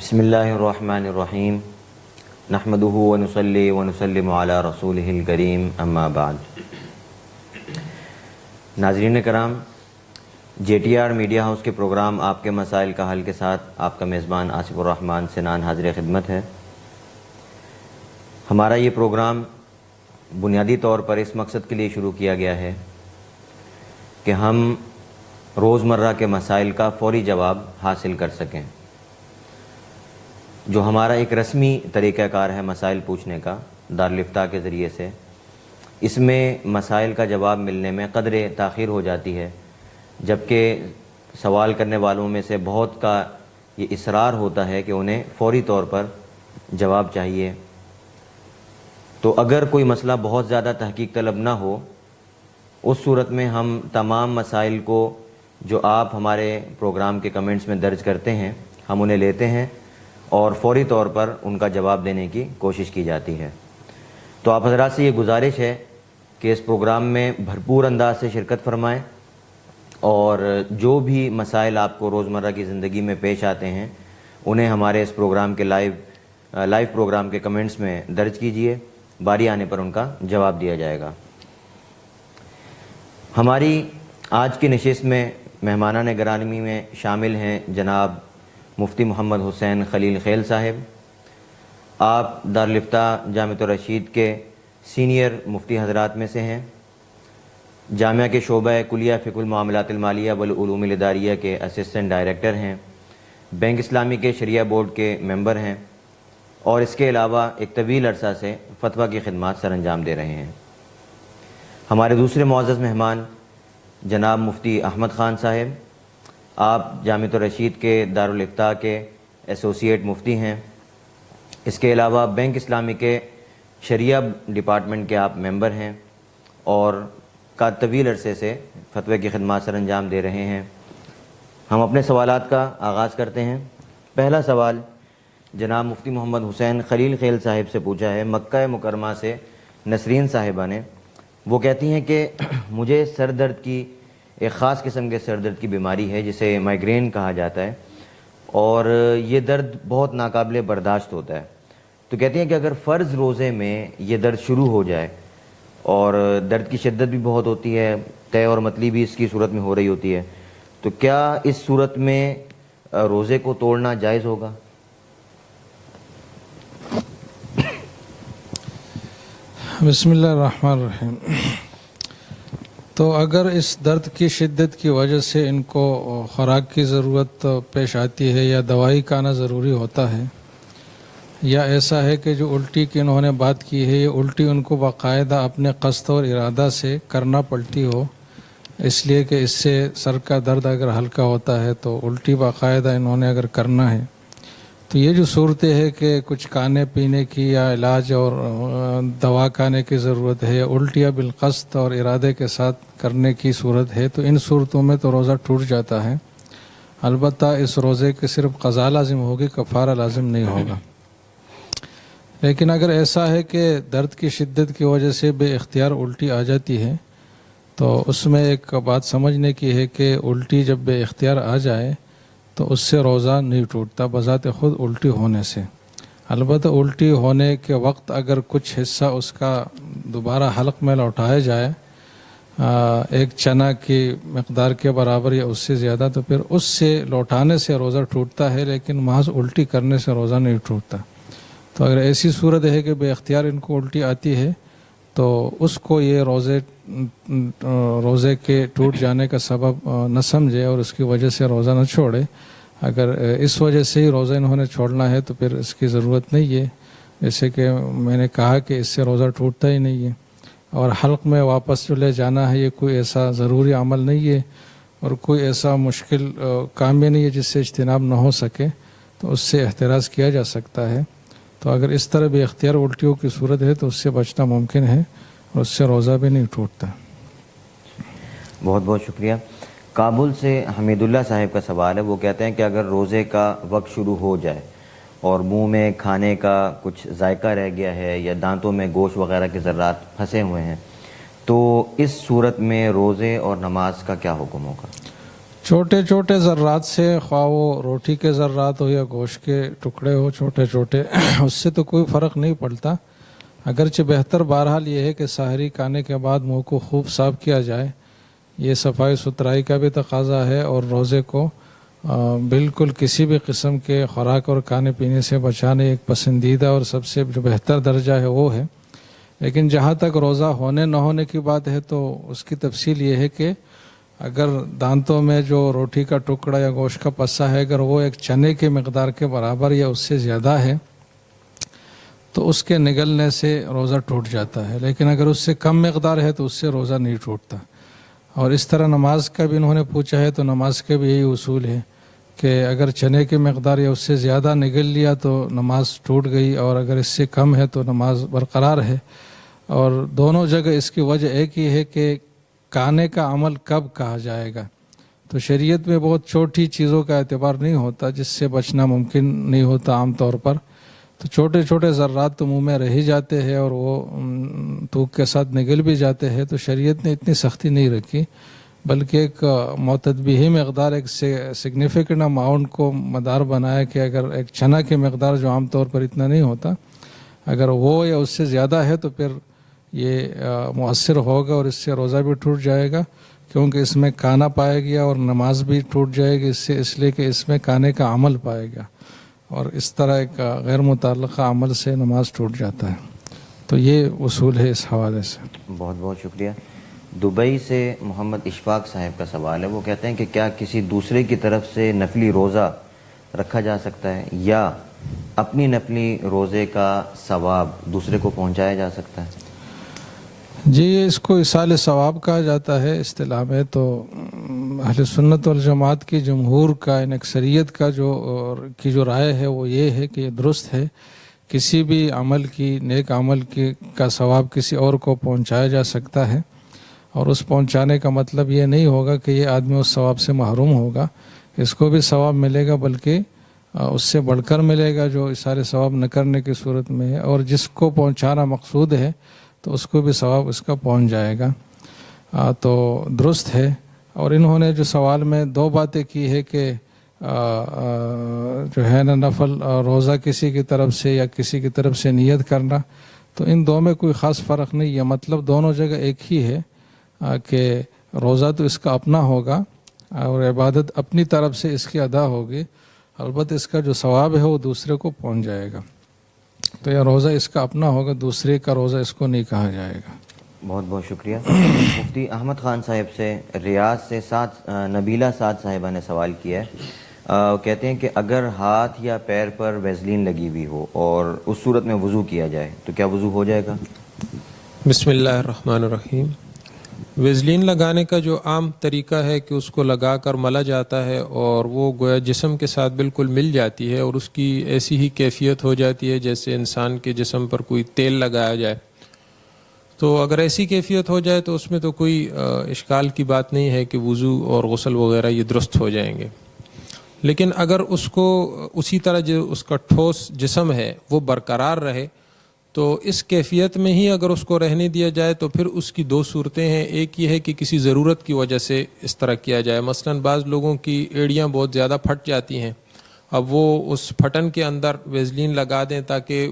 بسم اللہ الرحمن الرحیم نحمدہ ونصلی ونسلم علی رسولہ الکریم اما بعد۔ ناظرین کرام، J T R media house کے پروگرام آپ کے مسائل کا حل کے ساتھ آپ کا میزبان آصف الرحمن سنان حاضر خدمت ہے۔ ہمارا یہ پروگرام بنیادی طور پر اس مقصد کے لیے شروع کیا گیا ہے کہ ہم روزمرہ کے مسائل کا فوری جواب حاصل کر سکیں۔ جو ہمارا ایک رسمی طریقہ کار ہے مسائل پوچھنے کا دارالفتاء کے ذریعے سے، اس میں مسائل کا جواب ملنے میں قدرے تاخیر ہو جاتی ہے، جبکہ سوال کرنے والوں میں سے بہت کا یہ اصرار ہوتا ہے کہ انہیں فوری طور پر جواب چاہیے۔ تو اگر کوئی مسئلہ بہت زیادہ تحقیق طلب نہ ہو، اس صورت میں ہم تمام مسائل کو جو آپ ہمارے پروگرام کے کمنٹس میں درج کرتے ہیں، ہم انہیں لیتے ہیں اور فوری طور پر ان کا جواب دینے کی کوشش کی جاتی ہے۔ تو آپ حضرات سے یہ گزارش ہے کہ اس پروگرام میں بھرپور انداز سے شرکت فرمائیں اور جو بھی مسائل آپ کو روزمرہ کی زندگی میں پیش آتے ہیں انہیں ہمارے اس پروگرام کے لائیو پروگرام کے کمنٹس میں درج کیجئے، باری آنے پر ان کا جواب دیا جائے گا۔ ہماری آج کی نشست میں مہمانان گرامی میں شامل ہیں جناب مفتی محمد حسین خلیل خیل صاحب۔ آپ دارالفتاء جامعۃ الرشید کے سینئر مفتی حضرات میں سے ہیں، جامعہ کے شعبہ کلیہ فقہ المعاملات المالیہ والعلوم الاداریہ کے اسسٹنٹ ڈائریکٹر ہیں، بینک اسلامی کے شریعہ بورڈ کے ممبر ہیں اور اس کے علاوہ ایک طویل عرصہ سے فتویٰ کی خدمات سر انجام دے رہے ہیں۔ ہمارے دوسرے معزز مہمان جناب مفتی احمد خان صاحب، آپ جامعۃ الرشید کے دارالفتاء کے ایسوسیٹ مفتی ہیں، اس کے علاوہ بینک اسلامی کے شریعہ ڈپارٹمنٹ کے آپ ممبر ہیں اور کا طویل عرصے سے فتوی کی خدمات سر انجام دے رہے ہیں۔ ہم اپنے سوالات کا آغاز کرتے ہیں۔ پہلا سوال جناب مفتی محمد حسین خلیل خیل صاحب سے پوچھا ہے مکہ مکرمہ سے نسرین صاحبہ نے۔ وہ کہتی ہیں کہ مجھے سر درد کی ایک خاص قسم کے سر درد کی بیماری ہے جسے مائیگرین کہا جاتا ہے اور یہ درد بہت ناقابل برداشت ہوتا ہے۔ تو کہتی ہیں کہ اگر فرض روزے میں یہ درد شروع ہو جائے اور درد کی شدت بھی بہت ہوتی ہے، طے اور مطلی بھی اس کی صورت میں ہو رہی ہوتی ہے، تو کیا اس صورت میں روزے کو توڑنا جائز ہوگا؟ بسم اللہ الرحمن الرحیم۔ تو اگر اس درد کی شدت کی وجہ سے ان کو خوراک کی ضرورت پیش آتی ہے یا دوائی کا آنا ضروری ہوتا ہے، یا ایسا ہے کہ جو الٹی کی انہوں نے بات کی ہے یہ الٹی ان کو باقاعدہ اپنے قصد اور ارادہ سے کرنا پڑتی ہو، اس لیے کہ اس سے سر کا درد اگر ہلکا ہوتا ہے تو الٹی باقاعدہ انہوں نے اگر کرنا ہے، تو یہ جو صورتیں ہے کہ کچھ کھانے پینے کی یا علاج اور دوا کھانے کی ضرورت ہے، الٹیاں بالقصد اور ارادے کے ساتھ کرنے کی صورت ہے، تو ان صورتوں میں تو روزہ ٹوٹ جاتا ہے۔ البتہ اس روزے کے صرف قضا لازم ہوگی، کفارہ لازم نہیں ہوگا۔ لیکن اگر ایسا ہے کہ درد کی شدت کی وجہ سے بے اختیار الٹی آ جاتی ہے تو اس میں ایک بات سمجھنے کی ہے کہ الٹی جب بے اختیار آ جائے تو اس سے روزہ نہیں ٹوٹتا بذات خود الٹی ہونے سے۔ البتہ الٹی ہونے کے وقت اگر کچھ حصہ اس کا دوبارہ حلق میں لوٹایا جائے ایک چنا کی مقدار کے برابر یا اس سے زیادہ، تو پھر اس سے لوٹانے سے روزہ ٹوٹتا ہے، لیکن محض الٹی کرنے سے روزہ نہیں ٹوٹتا۔ تو اگر ایسی صورت ہے کہ بے اختیار ان کو الٹی آتی ہے تو اس کو یہ روزے کے ٹوٹ جانے کا سبب نہ سمجھے اور اس کی وجہ سے روزہ نہ چھوڑے۔ اگر اس وجہ سے ہی روزہ انہوں نے چھوڑنا ہے تو پھر اس کی ضرورت نہیں ہے، جیسے کہ میں نے کہا کہ اس سے روزہ ٹوٹتا ہی نہیں ہے۔ اور حلق میں واپس جو لے جانا ہے یہ کوئی ایسا ضروری عمل نہیں ہے اور کوئی ایسا مشکل کام بھی نہیں ہے جس سے اجتناب نہ ہو سکے، تو اس سے احتراز کیا جا سکتا ہے۔ تو اگر اس طرح بے اختیار الٹیوں کی صورت ہے تو اس سے بچنا ممکن ہے اور اس سے روزہ بھی نہیں ٹوٹتا۔ بہت بہت شکریہ۔ کابل سے حمید اللہ صاحب کا سوال ہے۔ وہ کہتے ہیں کہ اگر روزے کا وقت شروع ہو جائے اور منہ میں کھانے کا کچھ ذائقہ رہ گیا ہے یا دانتوں میں گوشت وغیرہ کے ذرات پھنسے ہوئے ہیں تو اس صورت میں روزے اور نماز کا کیا حکم ہوگا؟ چھوٹے چھوٹے ذرات سے، خواہ وہ روٹی کے ذرات ہو یا گوشت کے ٹکڑے ہو چھوٹے چھوٹے، اس سے تو کوئی فرق نہیں پڑتا، اگرچہ بہتر بہرحال یہ ہے کہ سحری کھانے کے بعد منہ کو خوب صاف کیا جائے، یہ صفائی ستھرائی کا بھی تقاضا ہے، اور روزے کو بالکل کسی بھی قسم کے خوراک اور کھانے پینے سے بچانے ایک پسندیدہ اور سب سے جو بہتر درجہ ہے وہ ہے۔ لیکن جہاں تک روزہ ہونے نہ ہونے کی بات ہے تو اس کی تفصیل یہ ہے کہ اگر دانتوں میں جو روٹی کا ٹکڑا یا گوشت کا پسا ہے اگر وہ ایک چنے کے مقدار کے برابر یا اس سے زیادہ ہے تو اس کے نگلنے سے روزہ ٹوٹ جاتا ہے، لیکن اگر اس سے کم مقدار ہے تو اس سے روزہ نہیں ٹوٹتا۔ اور اس طرح نماز کا بھی انہوں نے پوچھا ہے تو نماز کے بھی یہی اصول ہے کہ اگر چنے کی مقدار یا اس سے زیادہ نگل لیا تو نماز ٹوٹ گئی، اور اگر اس سے کم ہے تو نماز برقرار ہے۔ اور دونوں جگہ اس کی وجہ ایک ہی ہے کہ کھانے کا عمل کب کہا جائے گا، تو شریعت میں بہت چھوٹی چیزوں کا اعتبار نہیں ہوتا جس سے بچنا ممکن نہیں ہوتا عام طور پر، تو چھوٹے چھوٹے ذرات تو منہ میں رہ ہی جاتے ہیں اور وہ تھوک کے ساتھ نگل بھی جاتے ہیں، تو شریعت نے اتنی سختی نہیں رکھی، بلکہ ایک معتدبی مقدار، ایک سگنیفیکنٹ اماؤنٹ کو مدار بنایا کہ اگر ایک چنا کی مقدار جو عام طور پر اتنا نہیں ہوتا اگر وہ یا اس سے زیادہ ہے تو پھر یہ مؤثر ہوگا اور اس سے روزہ بھی ٹوٹ جائے گا، کیونکہ اس میں کھانا پائے گیا اور نماز بھی ٹوٹ جائے گی اس لیے کہ اس میں کھانے کا عمل پائے گا، اور اس طرح ایک غیر متعلقہ عمل سے نماز ٹوٹ جاتا ہے۔ تو یہ اصول ہے اس حوالے سے۔ بہت بہت شکریہ۔ دبئی سے محمد اشفاق صاحب کا سوال ہے، وہ کہتے ہیں کہ کیا کسی دوسرے کی طرف سے نفلی روزہ رکھا جا سکتا ہے یا اپنی نفلی روزے کا ثواب دوسرے کو پہنچایا جا سکتا ہے؟ جی، اس کو اصال ثواب کہا جاتا ہے اصطلاح میں، تو اہل سنت والجماعت کی جمہور کا اکثریت کا جو رائے ہے وہ یہ ہے کہ یہ درست ہے، کسی بھی عمل کی نیک عمل کا ثواب کسی اور کو پہنچایا جا سکتا ہے، اور اس پہنچانے کا مطلب یہ نہیں ہوگا کہ یہ آدمی اس ثواب سے محروم ہوگا، اس کو بھی ثواب ملے گا بلکہ اس سے بڑھ کر ملے گا جو اصال ثواب نہ کرنے کی صورت میں ہے، اور جس کو پہنچانا مقصود ہے تو اس کو بھی ثواب اس کا پہنچ جائے گا۔ تو درست ہے۔ اور انہوں نے جو سوال میں دو باتیں کی ہے کہ جو ہے نا نفل روزہ کسی کی طرف سے یا کسی کی طرف سے نیت کرنا، تو ان دو میں کوئی خاص فرق نہیں ہے، مطلب دونوں جگہ ایک ہی ہے کہ روزہ تو اس کا اپنا ہوگا اور عبادت اپنی طرف سے اس کی ادا ہوگی، البتہ اس کا جو ثواب ہے وہ دوسرے کو پہنچ جائے گا، تو یہ روزہ اس کا اپنا ہوگا، دوسرے کا روزہ اس کو نہیں کہا جائے گا۔ بہت بہت شکریہ۔ مفتی احمد خان صاحب سے ریاض سے نبیلہ سعد صاحبہ نے سوال کیا ہے، کہتے ہیں کہ اگر ہاتھ یا پیر پر ویزلین لگی ہوئی ہو اور اس صورت میں وضو کیا جائے تو کیا وضو ہو جائے گا؟ بسم اللہ الرحمن الرحیم۔ ویزلین لگانے کا جو عام طریقہ ہے کہ اس کو لگا کر ملا جاتا ہے اور وہ گویا جسم کے ساتھ بالکل مل جاتی ہے اور اس کی ایسی ہی کیفیت ہو جاتی ہے جیسے انسان کے جسم پر کوئی تیل لگایا جائے، تو اگر ایسی کیفیت ہو جائے تو اس میں تو کوئی اشکال کی بات نہیں ہے کہ وضو اور غسل وغیرہ یہ درست ہو جائیں گے۔ لیکن اگر اس کو اسی طرح جو اس کا ٹھوس جسم ہے وہ برقرار رہے تو اس کیفیت میں ہی اگر اس کو رہنے دیا جائے تو پھر اس کی دو صورتیں ہیں، ایک یہ ہے کہ کسی ضرورت کی وجہ سے اس طرح کیا جائے، مثلا بعض لوگوں کی ایڑیاں بہت زیادہ پھٹ جاتی ہیں، اب وہ اس پھٹن کے اندر ویزلین لگا دیں تاکہ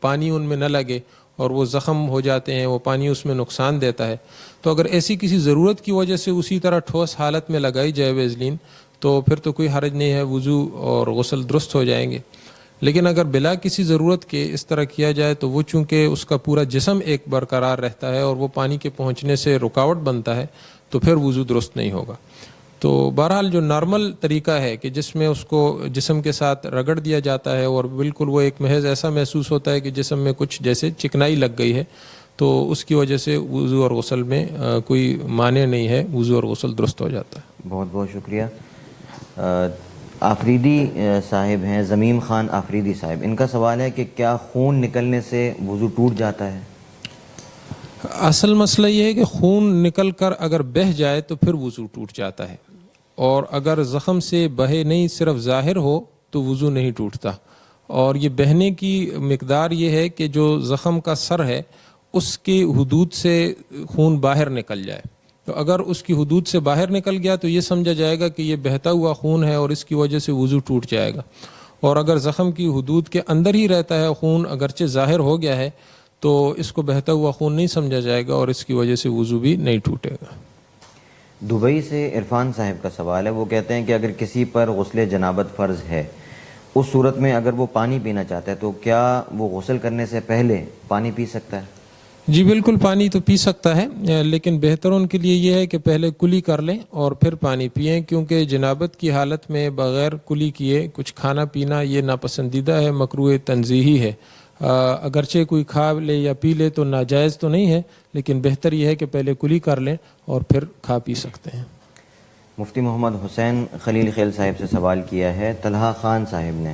پانی ان میں نہ لگے اور وہ زخم ہو جاتے ہیں، وہ پانی اس میں نقصان دیتا ہے، تو اگر ایسی کسی ضرورت کی وجہ سے اسی طرح ٹھوس حالت میں لگائی جائے ویزلین تو پھر تو کوئی حرج نہیں ہے، وضو اور غسل درست ہو جائیں گے۔ لیکن اگر بلا کسی ضرورت کے اس طرح کیا جائے تو وہ چونکہ اس کا پورا جسم ایک برقرار رہتا ہے اور وہ پانی کے پہنچنے سے رکاوٹ بنتا ہے تو پھر وضو درست نہیں ہوگا۔ تو بہرحال جو نارمل طریقہ ہے کہ جس میں اس کو جسم کے ساتھ رگڑ دیا جاتا ہے اور بالکل وہ ایک محض ایسا محسوس ہوتا ہے کہ جسم میں کچھ جیسے چکنائی لگ گئی ہے، تو اس کی وجہ سے وضو اور غسل میں کوئی معنی نہیں ہے، وضو اور غسل درست ہو جاتا ہے۔ بہت بہت شکریہ۔ آفریدی صاحب ہیں، زمیم خان آفریدی صاحب، ان کا سوال ہے کہ کیا خون نکلنے سے وضو ٹوٹ جاتا ہے؟ اصل مسئلہ یہ ہے کہ خون نکل کر اگر بہہ جائے تو پھر وضو ٹوٹ جاتا ہے، اور اگر زخم سے بہے نہیں صرف ظاہر ہو تو وضو نہیں ٹوٹتا، اور یہ بہنے کی مقدار یہ ہے کہ جو زخم کا سر ہے اس کے حدود سے خون باہر نکل جائے، تو اگر اس کی حدود سے باہر نکل گیا تو یہ سمجھا جائے گا کہ یہ بہتا ہوا خون ہے اور اس کی وجہ سے وضو ٹوٹ جائے گا، اور اگر زخم کی حدود کے اندر ہی رہتا ہے خون، اگرچہ ظاہر ہو گیا ہے، تو اس کو بہتا ہوا خون نہیں سمجھا جائے گا اور اس کی وجہ سے وضو بھی نہیں ٹوٹے گا۔ دبئی سے عرفان صاحب کا سوال ہے، وہ کہتے ہیں کہ اگر کسی پر غسل جنابت فرض ہے، اس صورت میں اگر وہ پانی پینا چاہتا ہے تو کیا وہ غسل کرنے سے پہلے پانی پی سکتا ہے؟ جی بالکل، پانی تو پی سکتا ہے، لیکن بہتر ان کے لیے یہ ہے کہ پہلے کلی کر لیں اور پھر پانی پئیں، کیونکہ جنابت کی حالت میں بغیر کلی کیے کچھ کھانا پینا یہ ناپسندیدہ ہے، مکروہ تنزیہی ہے۔ اگرچہ کوئی کھا لے یا پی لے تو ناجائز تو نہیں ہے، لیکن بہتر یہ ہے کہ پہلے کلی کر لیں اور پھر کھا پی سکتے ہیں۔ مفتی محمد حسین خلیل خیل صاحب سے سوال کیا ہے طلحہ خان صاحب نے،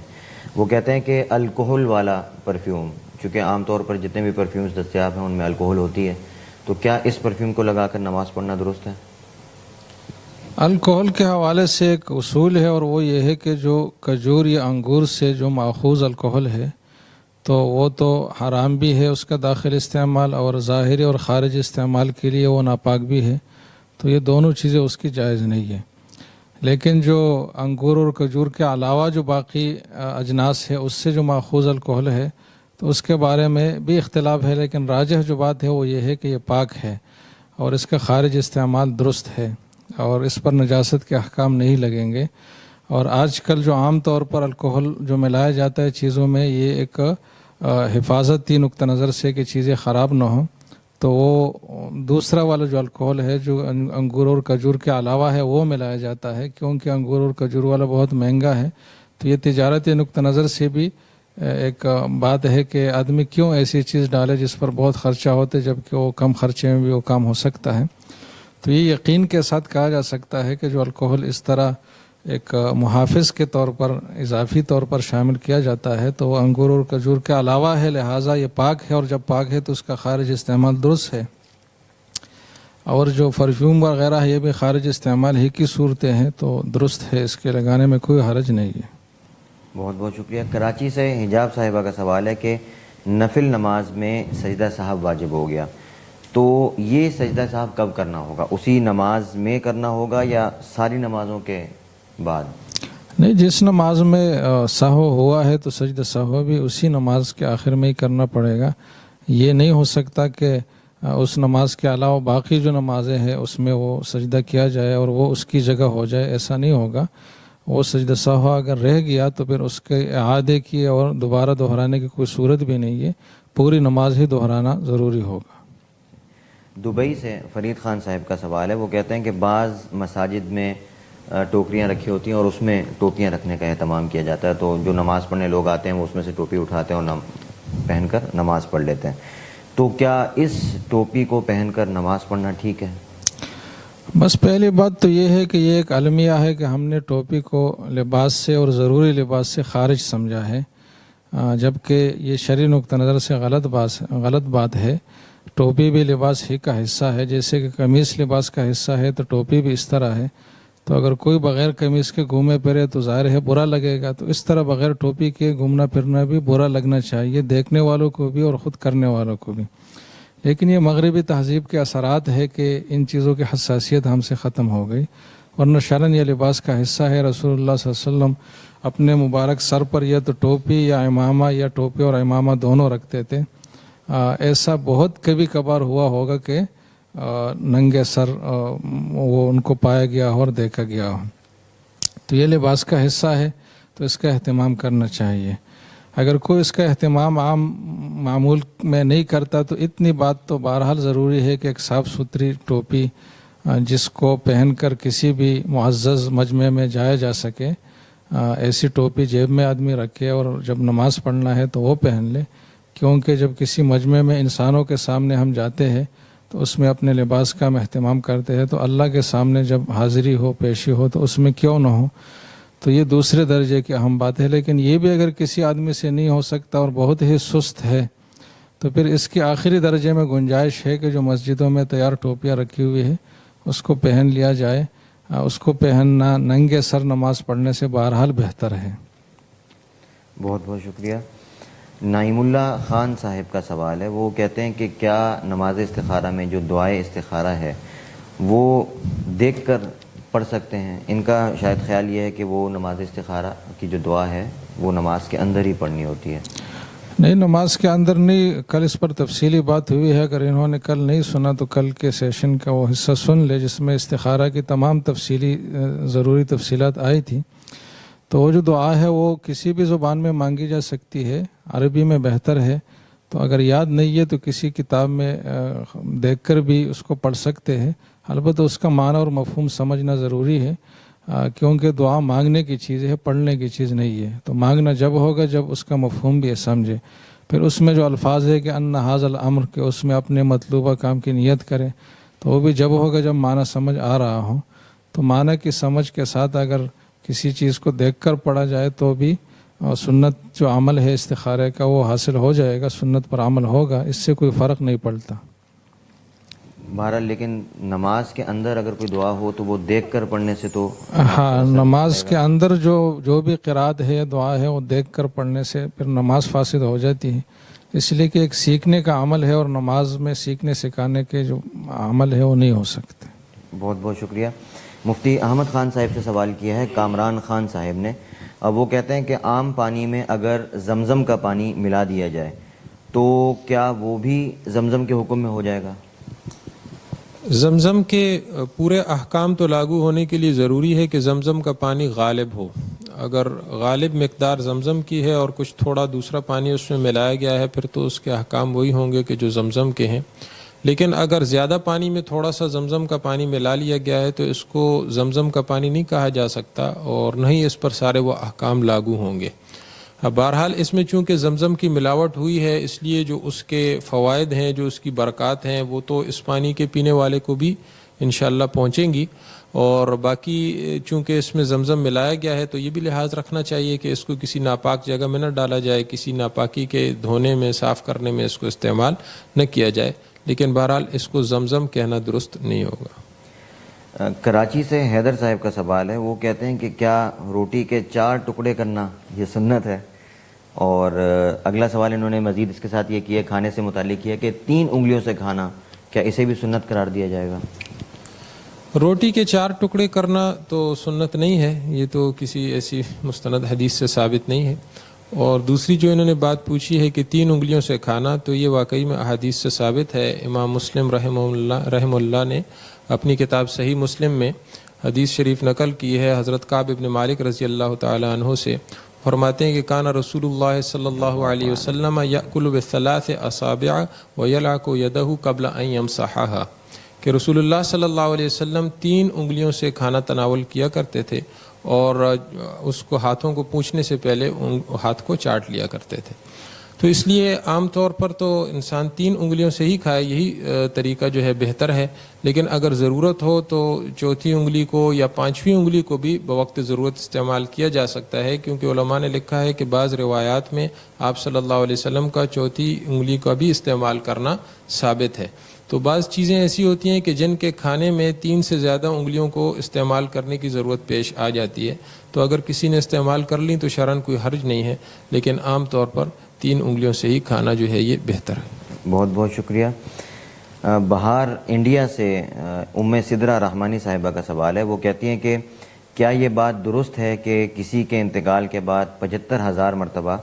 وہ کہتے ہیں کہ الکحل والا پرفیوم، چونکہ عام طور پر جتنے بھی پرفیومز دستیاب ہیں ان میں الکحل ہوتی ہے، تو کیا اس پرفیوم کو لگا کر نماز پڑھنا درست ہے؟ الکحل کے حوالے سے ایک اصول ہے، اور وہ یہ ہے کہ جو کھجور یا انگور سے جو ماخوذ الکحل ہے تو وہ تو حرام بھی ہے اس کا داخل استعمال، اور ظاہری اور خارج استعمال کے لیے وہ ناپاک بھی ہے، تو یہ دونوں چیزیں اس کی جائز نہیں ہے۔ لیکن جو انگور اور کھجور کے علاوہ جو باقی اجناس ہے اس سے جو ماخوذ الکحل ہے تو اس کے بارے میں بھی اختلاف ہے، لیکن راجح جو بات ہے وہ یہ ہے کہ یہ پاک ہے اور اس کا خارج استعمال درست ہے اور اس پر نجاست کے احکام نہیں لگیں گے۔ اور آج کل جو عام طور پر الکحل جو ملایا جاتا ہے چیزوں میں، یہ ایک حفاظتی نقطہ نظر سے کہ چیزیں خراب نہ ہوں، تو وہ دوسرا والا جو الکحل ہے جو انگور اور کھجور کے علاوہ ہے وہ ملایا جاتا ہے، کیونکہ انگور اور کھجور والا بہت مہنگا ہے، تو یہ تجارتی نقطہ نظر سے بھی ایک بات ہے کہ آدمی کیوں ایسی چیز ڈالے جس پر بہت خرچہ ہوتے جبکہ وہ کم خرچے میں بھی وہ کام ہو سکتا ہے۔ تو یہ یقین کے ساتھ کہا جا سکتا ہے کہ جو الکحل اس طرح ایک محافظ کے طور پر اضافی طور پر شامل کیا جاتا ہے تو وہ انگور اور کھجور کے علاوہ ہے، لہٰذا یہ پاک ہے، اور جب پاک ہے تو اس کا خارج استعمال درست ہے۔ اور جو پرفیوم وغیرہ ہے یہ بھی خارج استعمال ہی کی صورتیں ہیں تو درست ہے، اس کے لگانے میں کوئی حرج نہیں ہے۔ بہت بہت شکریہ۔ کراچی سے حجاب صاحبہ کا سوال ہے کہ نفل نماز میں سجدہ صاحب واجب ہو گیا، تو یہ سجدہ صاحب کب کرنا ہوگا؟ اسی نماز میں کرنا ہوگا یا ساری نمازوں کے بعد؟ نہیں، جس نماز میں سہو ہوا ہے تو سجدہ سہو بھی اسی نماز کے آخر میں ہی کرنا پڑے گا۔ یہ نہیں ہو سکتا کہ اس نماز کے علاوہ باقی جو نمازیں ہیں اس میں وہ سجدہ کیا جائے اور وہ اس کی جگہ ہو جائے، ایسا نہیں ہوگا۔ وہ سجدہ سہو اگر رہ گیا تو پھر اس کے اعادے کی اور دوبارہ دہرانے کی کوئی صورت بھی نہیں ہے، پوری نماز ہی دہرانا ضروری ہوگا۔ دبئی سے فرید خان صاحب کا سوال ہے، وہ کہتے ہیں کہ بعض مساجد میں ٹوکریاں رکھی ہوتی ہیں اور اس میں ٹوپیاں رکھنے کا اہتمام کیا جاتا ہے، تو جو نماز پڑھنے لوگ آتے ہیں وہ اس میں سے ٹوپی اٹھاتے ہیں اور پہن کر نماز پڑھ لیتے ہیں، تو کیا اس ٹوپی کو پہن کر نماز پڑھنا ٹھیک ہے؟ بس پہلی بات تو یہ ہے کہ یہ ایک المیہ ہے کہ ہم نے ٹوپی کو لباس سے اور ضروری لباس سے خارج سمجھا ہے، جبکہ یہ شرعی نقطہ نظر سے غلط بات ہے۔ ٹوپی بھی لباس ہی کا حصہ ہے، جیسے کہ قمیص لباس کا حصہ ہے تو ٹوپی بھی اس طرح ہے۔ تو اگر کوئی بغیر قمیص کے گھومے پھرے تو ظاہر ہے برا لگے گا، تو اس طرح بغیر ٹوپی کے گھومنا پھرنا بھی برا لگنا چاہیے، دیکھنے والوں کو بھی اور خود کرنے والوں کو بھی۔ لیکن یہ مغربی تہذیب کے اثرات ہے کہ ان چیزوں کی حساسیت ہم سے ختم ہو گئی، ورنہ شرعاً یہ لباس کا حصہ ہے۔ رسول اللہ صلی اللہ علیہ وسلم اپنے مبارک سر پر یا تو ٹوپی یا امامہ یا ٹوپی اور امامہ دونوں رکھتے تھے۔ ایسا بہت کبھی کبھار ہوا ہوگا کہ ننگے سر وہ ان کو پایا گیا ہو اور دیکھا گیا ہو، تو یہ لباس کا حصہ ہے تو اس کا اہتمام کرنا چاہیے۔ اگر کوئی اس کا اہتمام عام معمول میں نہیں کرتا تو اتنی بات تو بہرحال ضروری ہے کہ ایک صاف ستھری ٹوپی جس کو پہن کر کسی بھی معزز مجمع میں جایا جا سکے، ایسی ٹوپی جیب میں آدمی رکھے اور جب نماز پڑھنا ہے تو وہ پہن لے، کیونکہ جب کسی مجمع میں انسانوں کے سامنے ہم جاتے ہیں تو اس میں اپنے لباس کا ہم اہتمام کرتے ہیں، تو اللہ کے سامنے جب حاضری ہو پیشی ہو تو اس میں کیوں نہ ہو، تو یہ دوسرے درجے کی اہم بات ہے۔ لیکن یہ بھی اگر کسی آدمی سے نہیں ہو سکتا اور بہت ہی سست ہے تو پھر اس کے آخری درجے میں گنجائش ہے کہ جو مسجدوں میں تیار ٹوپیاں رکھی ہوئی ہے اس کو پہن لیا جائے، اس کو پہننا ننگے سر نماز پڑھنے سے بہرحال بہتر ہے۔ بہت بہت شکریہ۔ نعیم اللہ خان صاحب کا سوال ہے، وہ کہتے ہیں کہ کیا نماز استخارہ میں جو دعائے استخارہ ہے وہ دیکھ کر پڑھ سکتے ہیں. ان کا شاید خیال یہ ہے کہ وہ نماز استخارہ کی جو دعا ہے وہ نماز کے اندر ہی پڑھنی ہوتی ہے. نہیں، نماز کے اندر نہیں. کل اس پر تفصیلی بات ہوئی ہے. اگر انہوں نے کل نہیں سنا تو کل کے سیشن کا وہ حصہ سن لے جس میں استخارہ کی تمام ضروری تفصیلات آئی تھی. تو وہ جو دعا ہے وہ کسی بھی زبان میں مانگی جا سکتی ہے، عربی میں بہتر ہے. تو اگر یاد نہیں ہے تو کسی کتاب میں دیکھ کر بھی اس کو پڑھ سکتے ہیں. البتہ اس کا معنی اور مفہوم سمجھنا ضروری ہے، کیونکہ دعا مانگنے کی چیز ہے، پڑھنے کی چیز نہیں ہے. تو مانگنا جب ہوگا جب اس کا مفہوم بھی سمجھے. پھر اس میں جو الفاظ ہے کہ ان ھذا الامر، کہ اس میں اپنے مطلوبہ کام کی نیت کریں، تو وہ بھی جب ہوگا جب معنی سمجھ آ رہا ہو. تو معنی کی سمجھ کے ساتھ اگر کسی چیز کو دیکھ کر پڑھا جائے تو بھی سنت جو عمل ہے استخارے کا وہ حاصل ہو جائے گا، سنت پر عمل ہوگا، اس سے کوئی فرق نہیں پڑتا. بہرحال لیکن نماز کے اندر اگر کوئی دعا ہو تو وہ دیکھ کر پڑھنے سے تو ہاں، نماز کے اندر جو بھی قرات ہے، دعا ہے، وہ دیکھ کر پڑھنے سے پھر نماز فاسد ہو جاتی ہے. اس لیے کہ ایک سیکھنے کا عمل ہے اور نماز میں سیکھنے سکھانے کے جو عمل ہے وہ نہیں ہو سکتے. بہت بہت شکریہ. مفتی احمد خان صاحب سے سوال کیا ہے کامران خان صاحب نے. اب وہ کہتے ہیں کہ عام پانی میں اگر زمزم کا پانی ملا دیا جائے تو کیا وہ بھی زمزم کے حکم میں ہو جائے گا؟ زمزم کے پورے احکام تو لاگو ہونے کے لیے ضروری ہے کہ زمزم کا پانی غالب ہو. اگر غالب مقدار زمزم کی ہے اور کچھ تھوڑا دوسرا پانی اس میں ملایا گیا ہے پھر تو اس کے احکام وہی ہوں گے کہ جو زمزم کے ہیں. لیکن اگر زیادہ پانی میں تھوڑا سا زمزم کا پانی ملا لیا گیا ہے تو اس کو زمزم کا پانی نہیں کہا جا سکتا اور نہ ہی اس پر سارے وہ احکام لاگو ہوں گے. بہرحال اس میں چونکہ زمزم کی ملاوٹ ہوئی ہے اس لیے جو اس کے فوائد ہیں، جو اس کی برکات ہیں، وہ تو اس پانی کے پینے والے کو بھی انشاءاللہ پہنچیں گی. اور باقی چونکہ اس میں زمزم ملایا گیا ہے تو یہ بھی لحاظ رکھنا چاہیے کہ اس کو کسی ناپاک جگہ میں نہ ڈالا جائے، کسی ناپاکی کے دھونے میں، صاف کرنے میں اس کو استعمال نہ کیا جائے. لیکن بہرحال اس کو زمزم کہنا درست نہیں ہوگا. کراچی سے حیدر صاحب کا سوال ہے. وہ کہتے ہیں کہ کیا روٹی کے 4 ٹکڑے کرنا یہ سنت ہے؟ اور اگلا سوال انہوں نے مزید اس کے ساتھ یہ کیا، کھانے سے متعلق کیا کہ 3 انگلیوں سے کھانا، کیا اسے بھی سنت قرار دیا جائے گا؟ روٹی کے 4 ٹکڑے کرنا تو سنت نہیں ہے، یہ تو کسی ایسی مستند حدیث سے ثابت نہیں ہے. اور دوسری جو انہوں نے بات پوچھی ہے کہ 3 انگلیوں سے کھانا، تو یہ واقعی میں احادیث سے ثابت ہے. امام مسلم رحمہ اللہ نے اپنی کتاب صحیح مسلم میں حدیث شریف نقل کی ہے حضرت کعب ابن مالک رضی اللہ تعالی عنہ سے. فرماتے ہیں کہ کان رسول اللہ صلی اللہ علیہ وسلم یأکل بثلاث اصابع ویلعق یدہ قبل ان یمسحها، کہ رسول اللہ صلی اللہ علیہ وسلم 3 انگلیوں سے کھانا تناول کیا کرتے تھے اور اس کو ہاتھوں کو پوچھنے سے پہلے ہاتھ کو چاٹ لیا کرتے تھے. تو اس لیے عام طور پر تو انسان 3 انگلیوں سے ہی کھائے، یہی طریقہ جو ہے بہتر ہے. لیکن اگر ضرورت ہو تو 4تھی انگلی کو یا 5ویں انگلی کو بھی بوقت ضرورت استعمال کیا جا سکتا ہے، کیونکہ علماء نے لکھا ہے کہ بعض روایات میں آپ صلی اللہ علیہ وسلم کا 4تھی انگلی کا بھی استعمال کرنا ثابت ہے. تو بعض چیزیں ایسی ہوتی ہیں کہ جن کے کھانے میں 3 سے زیادہ انگلیوں کو استعمال کرنے کی ضرورت پیش آ جاتی ہے، تو اگر کسی نے استعمال کر لی تو شرعاً کوئی حرج نہیں ہے. لیکن عام طور پر 3 انگلیوں سے ہی کھانا جو ہے یہ بہتر ہے. بہت بہت شکریہ. بہار انڈیا سے ام سدرہ رحمانی صاحبہ کا سوال ہے. وہ کہتی ہیں کہ کیا یہ بات درست ہے کہ کسی کے انتقال کے بعد 75,000 مرتبہ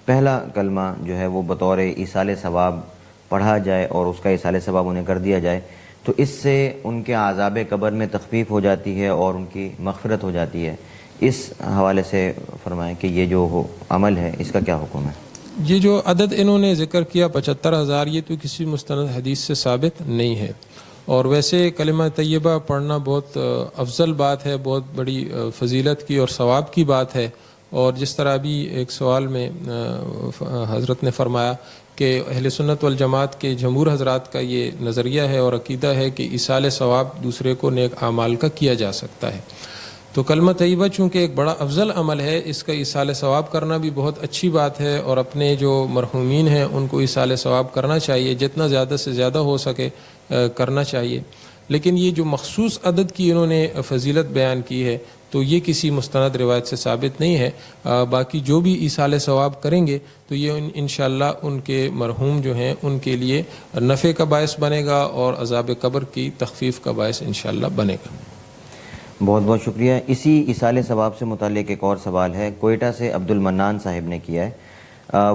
پہلا کلمہ جو ہے وہ بطور ایصال ثواب پڑھا جائے اور اس کا ایصال ثواب انہیں کر دیا جائے تو اس سے ان کے عذاب قبر میں تخفیف ہو جاتی ہے اور ان کی مغفرت ہو جاتی ہے؟ اس حوالے سے فرمائیں کہ یہ جو عمل ہے اس کا کیا حکم ہے؟ یہ جو عدد انہوں نے ذکر کیا 75,000، یہ تو کسی مستند حدیث سے ثابت نہیں ہے. اور ویسے کلمہ طیبہ پڑھنا بہت افضل بات ہے، بہت بڑی فضیلت کی اور ثواب کی بات ہے. اور جس طرح بھی ایک سوال میں حضرت نے فرمایا کہ اہل سنت والجماعت کے جمہور حضرات کا یہ نظریہ ہے اور عقیدہ ہے کہ ایصال ثواب دوسرے کو نیک اعمال کا کیا جا سکتا ہے. تو کلمہ طیبہ چونکہ ایک بڑا افضل عمل ہے، اس کا ایصال ثواب کرنا بھی بہت اچھی بات ہے اور اپنے جو مرحومین ہیں ان کو ایصال ثواب کرنا چاہیے، جتنا زیادہ سے زیادہ ہو سکے کرنا چاہیے. لیکن یہ جو مخصوص عدد کی انہوں نے فضیلت بیان کی ہے تو یہ کسی مستند روایت سے ثابت نہیں ہے. باقی جو بھی ایصال ثواب کریں گے تو یہ انشاءاللہ ان کے مرحوم جو ہیں ان کے لیے نفع کا باعث بنے گا اور عذاب قبر کی تخفیف کا باعث انشاءاللہ بنے گا. بہت بہت شکریہ. اسی ایصال ثواب سے متعلق ایک اور سوال ہے، کوئٹہ سے عبد المنان صاحب نے کیا ہے.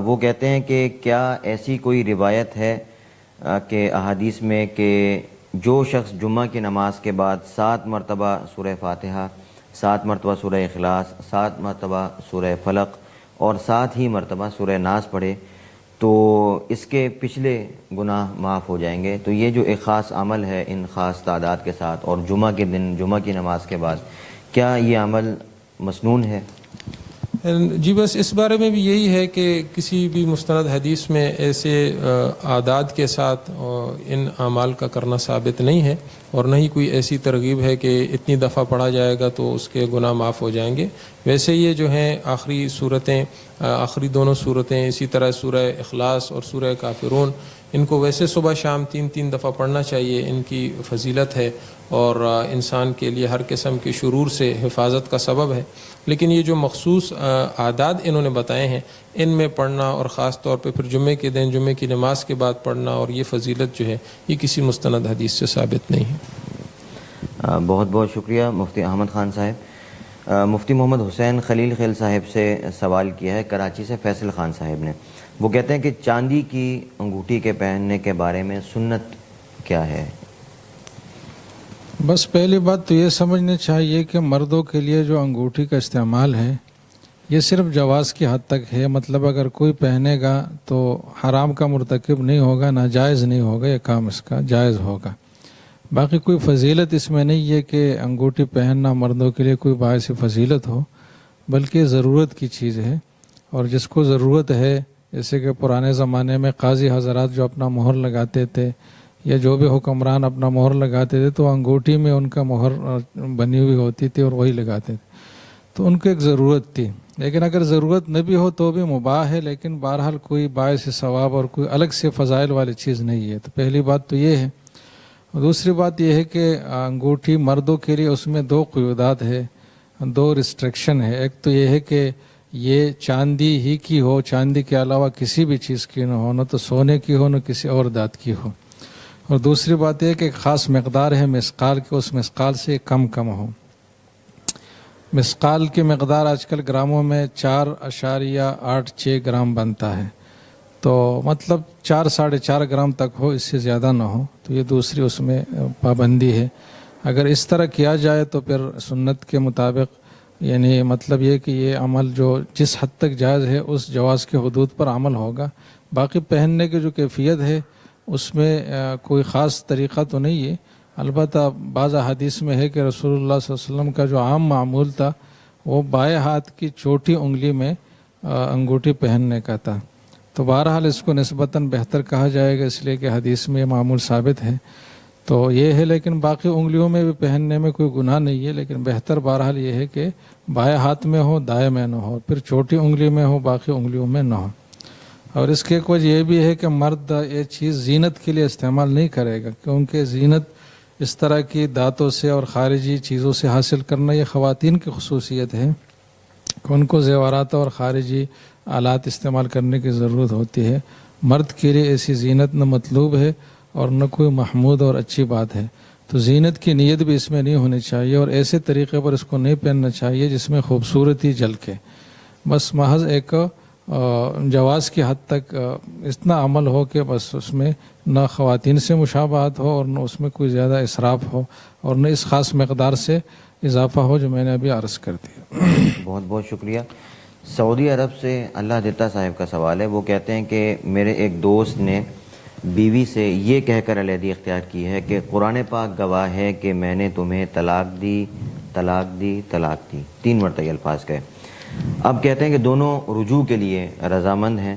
وہ کہتے ہیں کہ کیا ایسی کوئی روایت ہے کہ احادیث میں کہ جو شخص جمعہ کی نماز کے بعد 7 مرتبہ سورہ فاتحہ، 7 مرتبہ سورہ اخلاص، 7 مرتبہ سورہ فلق اور 7 ہی مرتبہ سورہ ناس پڑھے تو اس کے پچھلے گناہ معاف ہو جائیں گے؟ تو یہ جو ایک خاص عمل ہے ان خاص تعداد کے ساتھ اور جمعہ کے دن جمعہ کی نماز کے بعد، کیا یہ عمل مسنون ہے؟ جی بس اس بارے میں بھی یہی ہے کہ کسی بھی مستند حدیث میں ایسے اعداد کے ساتھ ان اعمال کا کرنا ثابت نہیں ہے، اور نہ ہی کوئی ایسی ترغیب ہے کہ اتنی دفعہ پڑھا جائے گا تو اس کے گناہ معاف ہو جائیں گے. ویسے یہ جو ہیں آخری صورتیں، آخری دونوں صورتیں، اسی طرح سورہ اخلاص اور سورہ کافرون، ان کو ویسے صبح شام 3 دفعہ پڑھنا چاہیے. ان کی فضیلت ہے اور انسان کے لیے ہر قسم کی شرور سے حفاظت کا سبب ہے. لیکن یہ جو مخصوص اعداد انہوں نے بتائے ہیں ان میں پڑھنا، اور خاص طور پہ پھر جمعے کے دن جمعے کی نماز کے بعد پڑھنا، اور یہ فضیلت جو ہے یہ کسی مستند حدیث سے ثابت نہیں ہے. بہت بہت شکریہ مفتی احمد خان صاحب. مفتی محمد حسین خلیل خیل صاحب سے سوال کیا ہے کراچی سے فیصل خان صاحب نے. وہ کہتے ہیں کہ چاندی کی انگوٹھی کے پہننے کے بارے میں سنت کیا ہے؟ بس پہلی بات تو یہ سمجھنی چاہیے کہ مردوں کے لیے جو انگوٹھی کا استعمال ہے یہ صرف جواز کی حد تک ہے. مطلب اگر کوئی پہنے گا تو حرام کا مرتکب نہیں ہوگا، ناجائز نہیں ہوگا، یہ کام اس کا جائز ہوگا. باقی کوئی فضیلت اس میں نہیں ہے کہ انگوٹھی پہننا مردوں کے لیے کوئی باعث فضیلت ہو، بلکہ ضرورت کی چیز ہے. اور جس کو ضرورت ہے، جیسے کہ پرانے زمانے میں قاضی حضرات جو اپنا مہر لگاتے تھے یا جو بھی حکمران اپنا مہر لگاتے تھے تو انگوٹھی میں ان کا مہر بنی ہوئی ہوتی تھی اور وہی لگاتے تھے، تو ان کو ایک ضرورت تھی. لیکن اگر ضرورت نہ بھی ہو تو بھی مباح ہے، لیکن بہرحال کوئی باعث ثواب اور کوئی الگ سے فضائل والی چیز نہیں ہے. تو پہلی بات تو یہ ہے. دوسری بات یہ ہے کہ انگوٹھی مردوں کے لیے اس میں 2 قیودات ہے، 2 ریسٹرکشن ہے. ایک تو یہ ہے کہ یہ چاندی ہی کی ہو، چاندی کے علاوہ کسی بھی چیز کی نہ ہو، نہ تو سونے کی ہو نہ کسی اور دھات کی ہو. اور دوسری بات یہ کہ ایک خاص مقدار ہے مسقال کی، اس مسقال سے کم ہو. مسقال کی مقدار آج کل گراموں میں 4.86 گرام بنتا ہے، تو مطلب 4 ساڑھے 4 گرام تک ہو، اس سے زیادہ نہ ہو. تو یہ دوسری اس میں پابندی ہے. اگر اس طرح کیا جائے تو پھر سنت کے مطابق، یعنی مطلب یہ کہ یہ عمل جو جس حد تک جائز ہے اس جواز کے حدود پر عمل ہوگا. باقی پہننے کی جو کیفیت ہے اس میں کوئی خاص طریقہ تو نہیں ہے. البتہ بعض احادیث میں ہے کہ رسول اللہ صلی اللہ علیہ وسلم کا جو عام معمول تھا وہ بائیں ہاتھ کی چھوٹی انگلی میں انگوٹھی پہننے کا تھا. تو بہرحال اس کو نسبتاً بہتر کہا جائے گا، اس لیے کہ حدیث میں یہ معمول ثابت ہے. تو یہ ہے، لیکن باقی انگلیوں میں بھی پہننے میں کوئی گناہ نہیں ہے. لیکن بہتر بہرحال یہ ہے کہ بائیں ہاتھ میں ہو، دائیں میں نہ ہو، پھر چھوٹی انگلی میں ہو، باقی انگلیوں میں نہ ہو. اور اس کی ایک وجہ یہ بھی ہے کہ مرد یہ چیز زینت کے لیے استعمال نہیں کرے گا، کیونکہ زینت اس طرح کی دھاتوں سے اور خارجی چیزوں سے حاصل کرنا یہ خواتین کی خصوصیت ہے کہ ان کو زیورات اور خارجی آلات استعمال کرنے کی ضرورت ہوتی ہے. مرد کے لیے ایسی زینت نہ مطلوب ہے اور نہ کوئی محمود اور اچھی بات ہے. تو زینت کی نیت بھی اس میں نہیں ہونی چاہیے اور ایسے طریقے پر اس کو نہیں پہننا چاہیے جس میں خوبصورتی جھلکے. بس محض ایک جواز کی حد تک اتنا عمل ہو کہ بس اس میں نہ خواتین سے مشابہت ہو اور نہ اس میں کوئی زیادہ اسراف ہو اور نہ اس خاص مقدار سے اضافہ ہو جو میں نے ابھی عرض کر دیا. بہت بہت شکریہ. سعودی عرب سے اللہ دیتا صاحب کا سوال ہے. وہ کہتے ہیں کہ میرے ایک دوست نے بیوی سے یہ کہہ کر علیحدگی اختیار کی ہے کہ قرآن پاک گواہ ہے کہ میں نے تمہیں طلاق دی طلاق دی طلاق دی، 3 مرتبہ یہ الفاظ کہے. اب کہتے ہیں کہ دونوں رجوع کے لیے رضامند ہیں،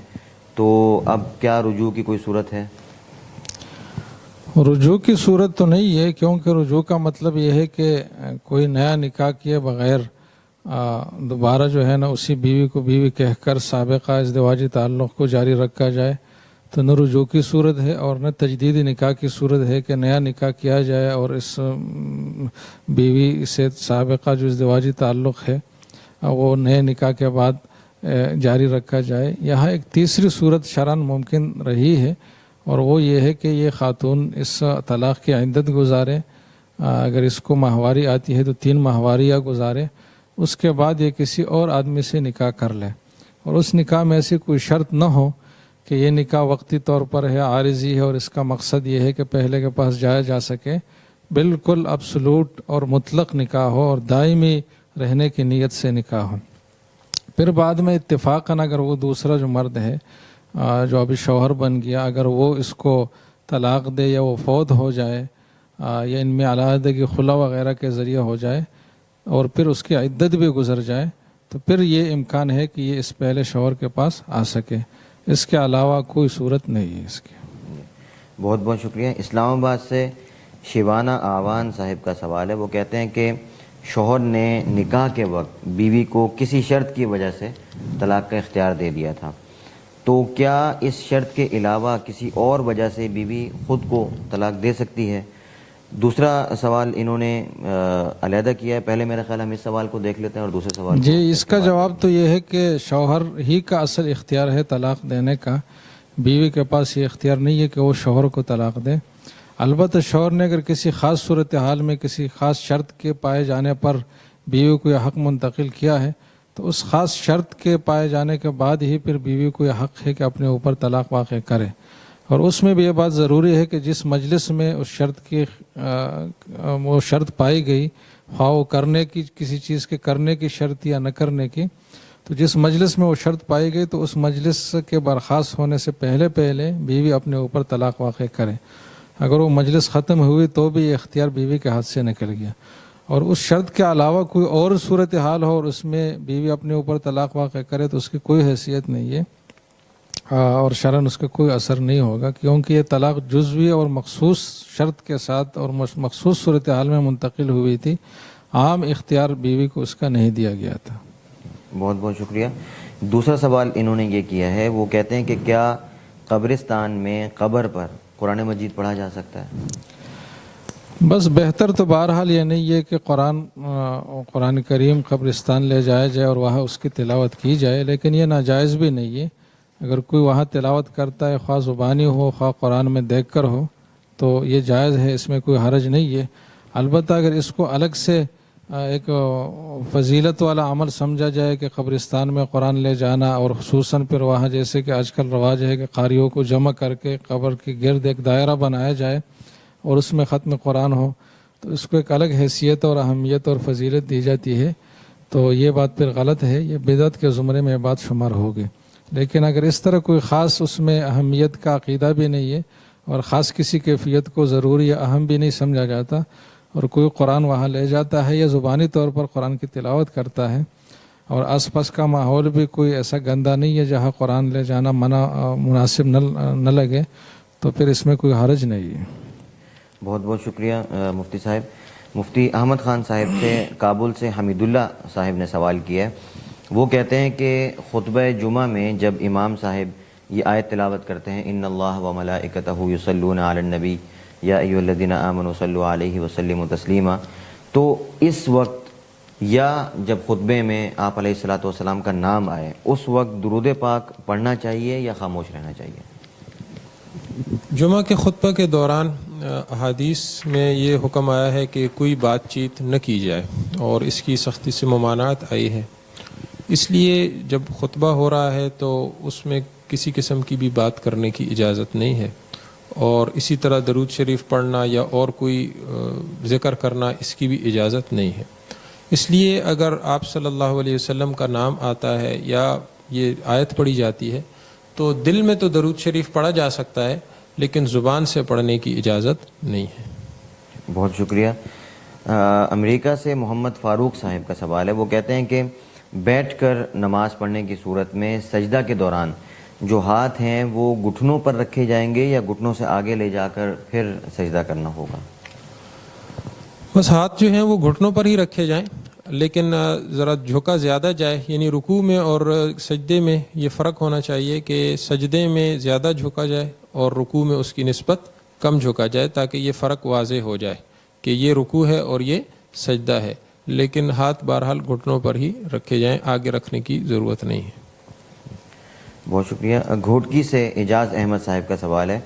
تو اب کیا رجوع کی کوئی صورت ہے؟ رجوع کی صورت تو نہیں ہے، کیونکہ رجوع کا مطلب یہ ہے کہ کوئی نیا نکاح کیے بغیر دوبارہ جو ہے نا اسی بیوی کو بیوی کہہ کر سابقہ ازدواجی تعلق کو جاری رکھا جائے. تو نہ رجوع کی صورت ہے اور نہ تجدید نکاح کی صورت ہے کہ نیا نکاح کیا جائے اور اس بیوی سے سابقہ جو ازدواجی تعلق ہے وہ نئے نکاح کے بعد جاری رکھا جائے۔ یہاں ایک تیسری صورت شرعاً ممکن رہی ہے اور وہ یہ ہے کہ یہ خاتون اس طلاق کی عدت گزارے، اگر اس کو ماہواری آتی ہے تو 3 ماہواریہ گزارے، اس کے بعد یہ کسی اور آدمی سے نکاح کر لے، اور اس نکاح میں ایسی کوئی شرط نہ ہو کہ یہ نکاح وقتی طور پر ہے، عارضی ہے اور اس کا مقصد یہ ہے کہ پہلے کے پاس جایا جا سکے، بالکل ابسولوٹ اور مطلق نکاح ہو اور دائمی رہنے کی نیت سے نکاح ہو۔ پھر بعد میں اتفاقاً اگر وہ دوسرا جو مرد ہے جو ابھی شوہر بن گیا، اگر وہ اس کو طلاق دے یا وہ فوت ہو جائے یا ان میں علیحدگی خلا وغیرہ کے ذریعے ہو جائے اور پھر اس کی عدت بھی گزر جائے، تو پھر یہ امکان ہے کہ یہ اس پہلے شوہر کے پاس آ سکے، اس کے علاوہ کوئی صورت نہیں ہے اس کی۔ بہت بہت شکریہ۔ اسلام آباد سے شیوانہ آوان صاحب کا سوال ہے، وہ کہتے ہیں کہ شوہر نے نکاح کے وقت بیوی کو کسی شرط کی وجہ سے طلاق کا اختیار دے دیا تھا، تو کیا اس شرط کے علاوہ کسی اور وجہ سے بیوی خود کو طلاق دے سکتی ہے؟ دوسرا سوال انہوں نے علیحدہ کیا ہے، پہلے میرا خیال ہم اس سوال کو دیکھ لیتے ہیں اور دوسرے سوال جی، اس کا جواب تو یہ ہے کہ شوہر ہی کا اصل اختیار ہے طلاق دینے کا، بیوی کے پاس یہ اختیار نہیں ہے کہ وہ شوہر کو طلاق دے۔ البتہ شوہر نے اگر کسی خاص صورتحال میں کسی خاص شرط کے پائے جانے پر بیوی کو یہ حق منتقل کیا ہے تو اس خاص شرط کے پائے جانے کے بعد ہی پھر بیوی کو یہ حق ہے کہ اپنے اوپر طلاق واقع کرے، اور اس میں بھی یہ بات ضروری ہے کہ جس مجلس میں اس شرط کی وہ شرط پائی گئی، خواہ وہ کرنے کی کسی چیز کے کرنے کی شرط یا نہ کرنے کی، تو جس مجلس میں وہ شرط پائی گئی تو اس مجلس کے برخاست ہونے سے پہلے بیوی اپنے اوپر طلاق واقع کرے۔ اگر وہ مجلس ختم ہوئی تو بھی یہ اختیار بیوی کے ہاتھ سے نکل گیا، اور اس شرط کے علاوہ کوئی اور صورتحال ہو اور اس میں بیوی اپنے اوپر طلاق واقع کرے تو اس کی کوئی حیثیت نہیں ہے اور شرعاً اس کا کوئی اثر نہیں ہوگا، کیونکہ یہ طلاق جزوی اور مخصوص شرط کے ساتھ اور مخصوص صورتحال میں منتقل ہوئی تھی، عام اختیار بیوی کو اس کا نہیں دیا گیا تھا۔ بہت بہت شکریہ۔ دوسرا سوال انہوں نے یہ کیا ہے، وہ کہتے ہیں کہ کیا قبرستان میں قبر پر قرآن مجید پڑھا جا سکتا ہے؟ بس بہتر تو بہرحال یہ نہیں ہے کہ قرآن کریم قبرستان لے جایا جائے اور وہاں اس کی تلاوت کی جائے، لیکن یہ ناجائز بھی نہیں ہے۔ اگر کوئی وہاں تلاوت کرتا ہے، خواہ زبانی ہو خواہ قرآن میں دیکھ کر ہو، تو یہ جائز ہے، اس میں کوئی حرج نہیں ہے۔ البتہ اگر اس کو الگ سے ایک فضیلت والا عمل سمجھا جائے کہ قبرستان میں قرآن لے جانا، اور خصوصاً پھر وہاں جیسے کہ آج کل رواج ہے کہ قاریوں کو جمع کر کے قبر کے گرد ایک دائرہ بنایا جائے اور اس میں ختم قرآن ہو، تو اس کو ایک الگ حیثیت اور اہمیت اور فضیلت دی جاتی ہے، تو یہ بات پھر غلط ہے، یہ بدعت کے زمرے میں بات شمار ہوگی۔ لیکن اگر اس طرح کوئی خاص اس میں اہمیت کا عقیدہ بھی نہیں ہے اور خاص کسی کیفیت کو ضروری یا اہم بھی نہیں سمجھا جاتا، اور کوئی قرآن وہاں لے جاتا ہے یا زبانی طور پر قرآن کی تلاوت کرتا ہے، اور آس پاس کا ماحول بھی کوئی ایسا گندا نہیں ہے جہاں قرآن لے جانا مناسب نہ لگے، تو پھر اس میں کوئی حرج نہیں ہے۔ بہت بہت شکریہ مفتی صاحب۔ مفتی احمد خان صاحب سے کابل سے حمید اللہ صاحب نے سوال کیا ہے، وہ کہتے ہیں کہ خطبہ جمعہ میں جب امام صاحب یہ آیت تلاوت کرتے ہیں ان اللہ و ملائکتہ یصلون علی النبی یا ایھا الذین آمنوا صلوا علیہ وسلموا تسلیما، تو اس وقت یا جب خطبے میں آپ علیہ الصلوۃ والسلام کا نام آئے اس وقت درود پاک پڑھنا چاہیے یا خاموش رہنا چاہیے؟ جمعہ کے خطبہ کے دوران احادیث میں یہ حکم آیا ہے کہ کوئی بات چیت نہ کی جائے، اور اس کی سختی سے ممانعت آئی ہے، اس لیے جب خطبہ ہو رہا ہے تو اس میں کسی قسم کی بھی بات کرنے کی اجازت نہیں ہے، اور اسی طرح درود شریف پڑھنا یا اور کوئی ذکر کرنا اس کی بھی اجازت نہیں ہے۔ اس لیے اگر آپ صلی اللہ علیہ وسلم کا نام آتا ہے یا یہ آیت پڑھی جاتی ہے تو دل میں تو درود شریف پڑھا جا سکتا ہے، لیکن زبان سے پڑھنے کی اجازت نہیں ہے۔ بہت شکریہ۔ امریکہ سے محمد فاروق صاحب کا سوال ہے، وہ کہتے ہیں کہ بیٹھ کر نماز پڑھنے کی صورت میں سجدہ کے دوران جو ہاتھ ہیں وہ گھٹنوں پر رکھے جائیں گے یا گھٹنوں سے آگے لے جا کر پھر سجدہ کرنا ہوگا؟ بس ہاتھ جو ہیں وہ گھٹنوں پر ہی رکھے جائیں، لیکن ذرا جھکا زیادہ جائے، یعنی رکوع میں اور سجدے میں یہ فرق ہونا چاہیے کہ سجدے میں زیادہ جھکا جائے اور رکوع میں اس کی نسبت کم جھکا جائے، تاکہ یہ فرق واضح ہو جائے کہ یہ رکوع ہے اور یہ سجدہ ہے. لیکن ہاتھ بہرحال گھٹنوں پر ہی رکھے جائیں، آگے رکھنے کی ضرورت نہیں ہے. بہت شکریہ. گھوٹکی سے اعجاز احمد صاحب کا سوال ہے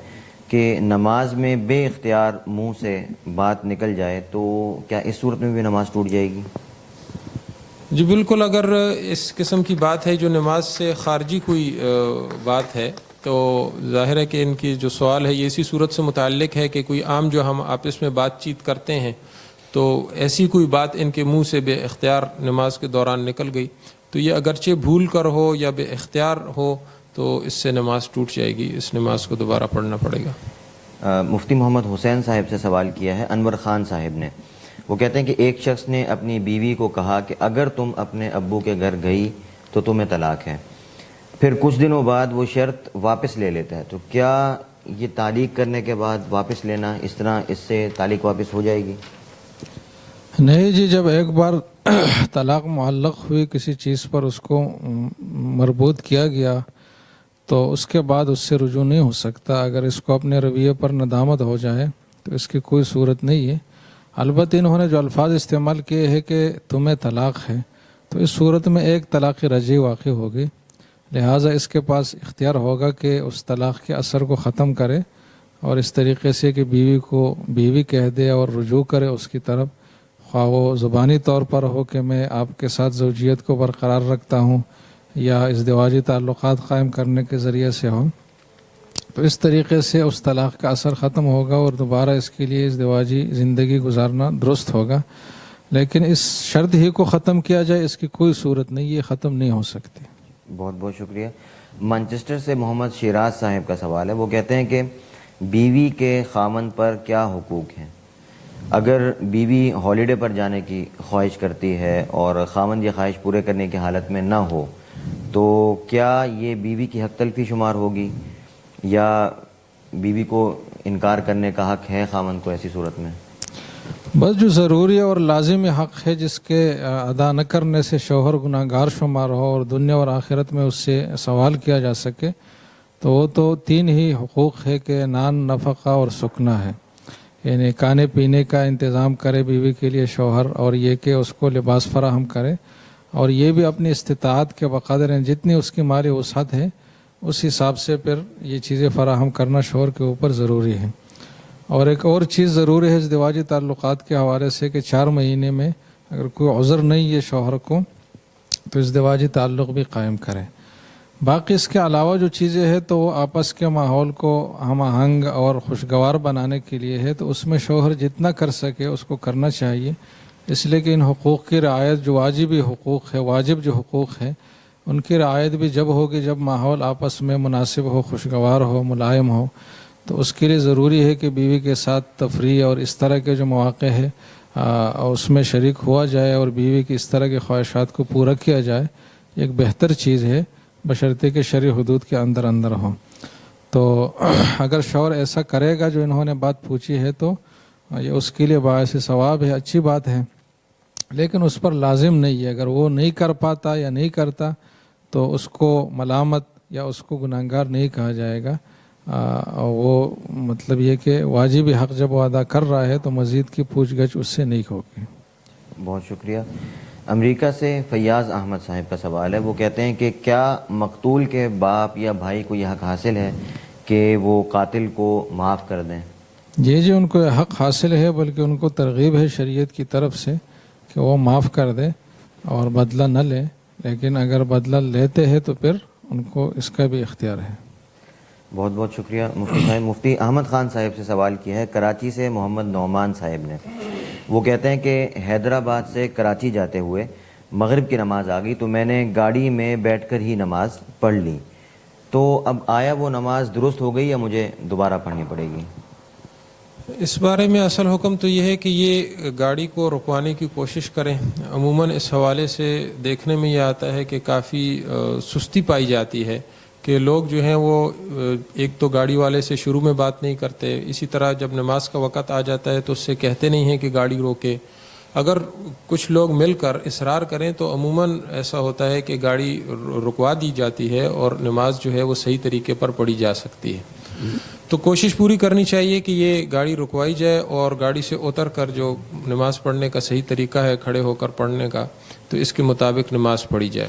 کہ نماز میں بے اختیار منہ سے بات نکل جائے تو کیا اس صورت میں بھی نماز ٹوٹ جائے گی؟ جی بالکل، اگر اس قسم کی بات ہے جو نماز سے خارجی کوئی بات ہے تو ظاہر ہے کہ ان کی جو سوال ہے یہ اسی صورت سے متعلق ہے کہ کوئی عام جو ہم آپس میں بات چیت کرتے ہیں تو ایسی کوئی بات ان کے منہ سے بے اختیار نماز کے دوران نکل گئی تو یہ اگرچہ بھول کر ہو یا بے اختیار ہو تو اس سے نماز ٹوٹ جائے گی، اس نماز کو دوبارہ پڑھنا پڑے گا. مفتی محمد حسین صاحب سے سوال کیا ہے انور خان صاحب نے. وہ کہتے ہیں کہ ایک شخص نے اپنی بیوی کو کہا کہ اگر تم اپنے ابو کے گھر گئی تو تمہیں طلاق ہے، پھر کچھ دنوں بعد وہ شرط واپس لے لیتا ہے، تو کیا یہ تعلیق کرنے کے بعد واپس لینا، اس طرح اس سے تعلیق واپس ہو جائے گی؟ نہیں جی، جب ایک بار طلاق معلق ہوئی کسی چیز پر، اس کو مربوط کیا گیا تو اس کے بعد اس سے رجوع نہیں ہو سکتا. اگر اس کو اپنے رویے پر ندامت ہو جائے تو اس کی کوئی صورت نہیں ہے. البتہ انہوں نے جو الفاظ استعمال کیے ہیں کہ تمہیں طلاق ہے، تو اس صورت میں ایک طلاق رجعی واقع ہوگی، لہٰذا اس کے پاس اختیار ہوگا کہ اس طلاق کے اثر کو ختم کرے اور اس طریقے سے کہ بیوی کو بیوی کہہ دے اور رجوع کرے اس کی طرف، خواہ وہ زبانی طور پر ہو کہ میں آپ کے ساتھ زوجیت کو برقرار رکھتا ہوں یا ازدواجی تعلقات قائم کرنے کے ذریعے سے ہو، تو اس طریقے سے اس طلاق کا اثر ختم ہوگا اور دوبارہ اس کے لیے ازدواجی زندگی گزارنا درست ہوگا. لیکن اس شرط ہی کو ختم کیا جائے اس کی کوئی صورت نہیں، یہ ختم نہیں ہو سکتی. بہت بہت شکریہ. مانچسٹر سے محمد شیراز صاحب کا سوال ہے. وہ کہتے ہیں کہ بیوی کے خامن پر کیا حقوق ہیں؟ اگر بیوی ہالیڈے پر جانے کی خواہش کرتی ہے اور خامن یہ خواہش پورے کرنے کی حالت میں نہ ہو تو کیا یہ بیوی کی حق تلفی شمار ہوگی یا بیوی کو انکار کرنے کا حق ہے خامن کو ایسی صورت میں؟ بس جو ضروری اور لازمی حق ہے جس کے ادا نہ کرنے سے شوہر گناہ گار شمار ہو اور دنیا اور آخرت میں اس سے سوال کیا جا سکے، تو وہ تو 3 ہی حقوق ہے کہ نان، نفقہ اور سکنا ہے. یعنی کھانے پینے کا انتظام کرے بیوی کے لیے شوہر، اور یہ کہ اس کو لباس فراہم کرے، اور یہ بھی اپنی استطاعت کے بقدر جتنی اس کی مالی وسعت ہے اس حساب سے پھر یہ چیزیں فراہم کرنا شوہر کے اوپر ضروری ہے. اور ایک اور چیز ضروری ہے ازدواجی تعلقات کے حوالے سے کہ 4 مہینے میں اگر کوئی عذر نہیں ہے شوہر کو تو ازدواجی تعلق بھی قائم کرے. باقی اس کے علاوہ جو چیزیں ہیں تو وہ آپس کے ماحول کو ہم آہنگ اور خوشگوار بنانے کے لیے ہے، تو اس میں شوہر جتنا کر سکے اس کو کرنا چاہیے. اس لیے کہ ان حقوق کی رعایت جو واجبی حقوق ہے، واجب جو حقوق ہے، ان کی رعایت بھی جب ہوگی جب ماحول آپس میں مناسب ہو، خوشگوار ہو، ملائم ہو. تو اس کے لیے ضروری ہے کہ بیوی کے ساتھ تفریح اور اس طرح کے جو مواقع ہے اس میں شریک ہوا جائے اور بیوی کی اس طرح کی خواہشات کو پورا کیا جائے. ایک بہتر چیز ہے بشرطے کہ شرعی حدود کے اندر ہوں. تو اگر شوہر ایسا کرے گا جو انہوں نے بات پوچھی ہے تو یہ اس کے لیے باعث ثواب ہے، اچھی بات ہے، لیکن اس پر لازم نہیں ہے. اگر وہ نہیں کر پاتا یا نہیں کرتا تو اس کو ملامت یا اس کو گناہگار نہیں کہا جائے گا. وہ مطلب یہ کہ واجبی حق جب وہ ادا کر رہا ہے تو مزید کی پوچھ گچھ اس سے نہیں ہوگی. بہت شکریہ. امریکہ سے فیاض احمد صاحب کا سوال ہے. وہ کہتے ہیں کہ کیا مقتول کے باپ یا بھائی کو یہ حق حاصل ہے کہ وہ قاتل کو معاف کر دیں؟ جی ان کو یہ حق حاصل ہے، بلکہ ان کو ترغیب ہے شریعت کی طرف سے کہ وہ معاف کر دے اور بدلہ نہ لے. لیکن اگر بدلہ لیتے ہیں تو پھر ان کو اس کا بھی اختیار ہے. بہت بہت شکریہ مفتی صاحب. مفتی احمد خان صاحب سے سوال کیا ہے کراچی سے محمد نعمان صاحب نے. وہ کہتے ہیں کہ حیدرآباد سے کراچی جاتے ہوئے مغرب کی نماز آ گئی تو میں نے گاڑی میں بیٹھ کر ہی نماز پڑھ لی، تو اب آیا وہ نماز درست ہو گئی یا مجھے دوبارہ پڑھنی پڑے گی؟ اس بارے میں اصل حکم تو یہ ہے کہ یہ گاڑی کو رکوانے کی کوشش کریں. عموماً اس حوالے سے دیکھنے میں یہ آتا ہے کہ کافی سستی پائی جاتی ہے کہ لوگ جو ہیں وہ ایک تو گاڑی والے سے شروع میں بات نہیں کرتے، اسی طرح جب نماز کا وقت آ جاتا ہے تو اس سے کہتے نہیں ہیں کہ گاڑی روکے. اگر کچھ لوگ مل کر اصرار کریں تو عموماً ایسا ہوتا ہے کہ گاڑی رکوا دی جاتی ہے اور نماز جو ہے وہ صحیح طریقے پر پڑھی جا سکتی ہے. تو کوشش پوری کرنی چاہیے کہ یہ گاڑی رکوائی جائے اور گاڑی سے اتر کر جو نماز پڑھنے کا صحیح طریقہ ہے کھڑے ہو کر پڑھنے کا تو اس کے مطابق نماز پڑھی جائے.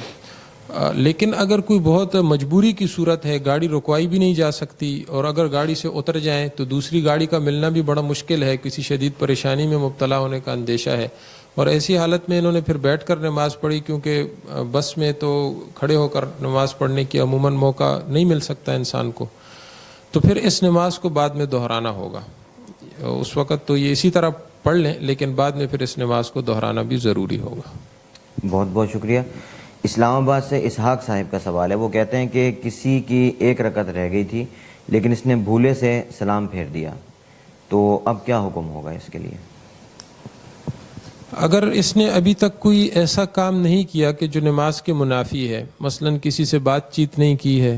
لیکن اگر کوئی بہت مجبوری کی صورت ہے، گاڑی رکوائی بھی نہیں جا سکتی اور اگر گاڑی سے اتر جائیں تو دوسری گاڑی کا ملنا بھی بڑا مشکل ہے، کسی شدید پریشانی میں مبتلا ہونے کا اندیشہ ہے، اور ایسی حالت میں انہوں نے پھر بیٹھ کر نماز پڑھی، کیونکہ بس میں تو کھڑے ہو کر نماز پڑھنے کی عموماً موقع نہیں مل سکتا انسان کو، تو پھر اس نماز کو بعد میں دہرانا ہوگا. اس وقت تو یہ اسی طرح پڑھ لیں لیکن بعد میں پھر اس نماز کو دہرانا بھی ضروری ہوگا. بہت بہت شکریہ. اسلام آباد سے اسحاق صاحب کا سوال ہے. وہ کہتے ہیں کہ کسی کی ایک رکعت رہ گئی تھی لیکن اس نے بھولے سے سلام پھیر دیا، تو اب کیا حکم ہوگا اس کے لیے؟ اگر اس نے ابھی تک کوئی ایسا کام نہیں کیا کہ جو نماز کے منافی ہے، مثلا کسی سے بات چیت نہیں کی ہے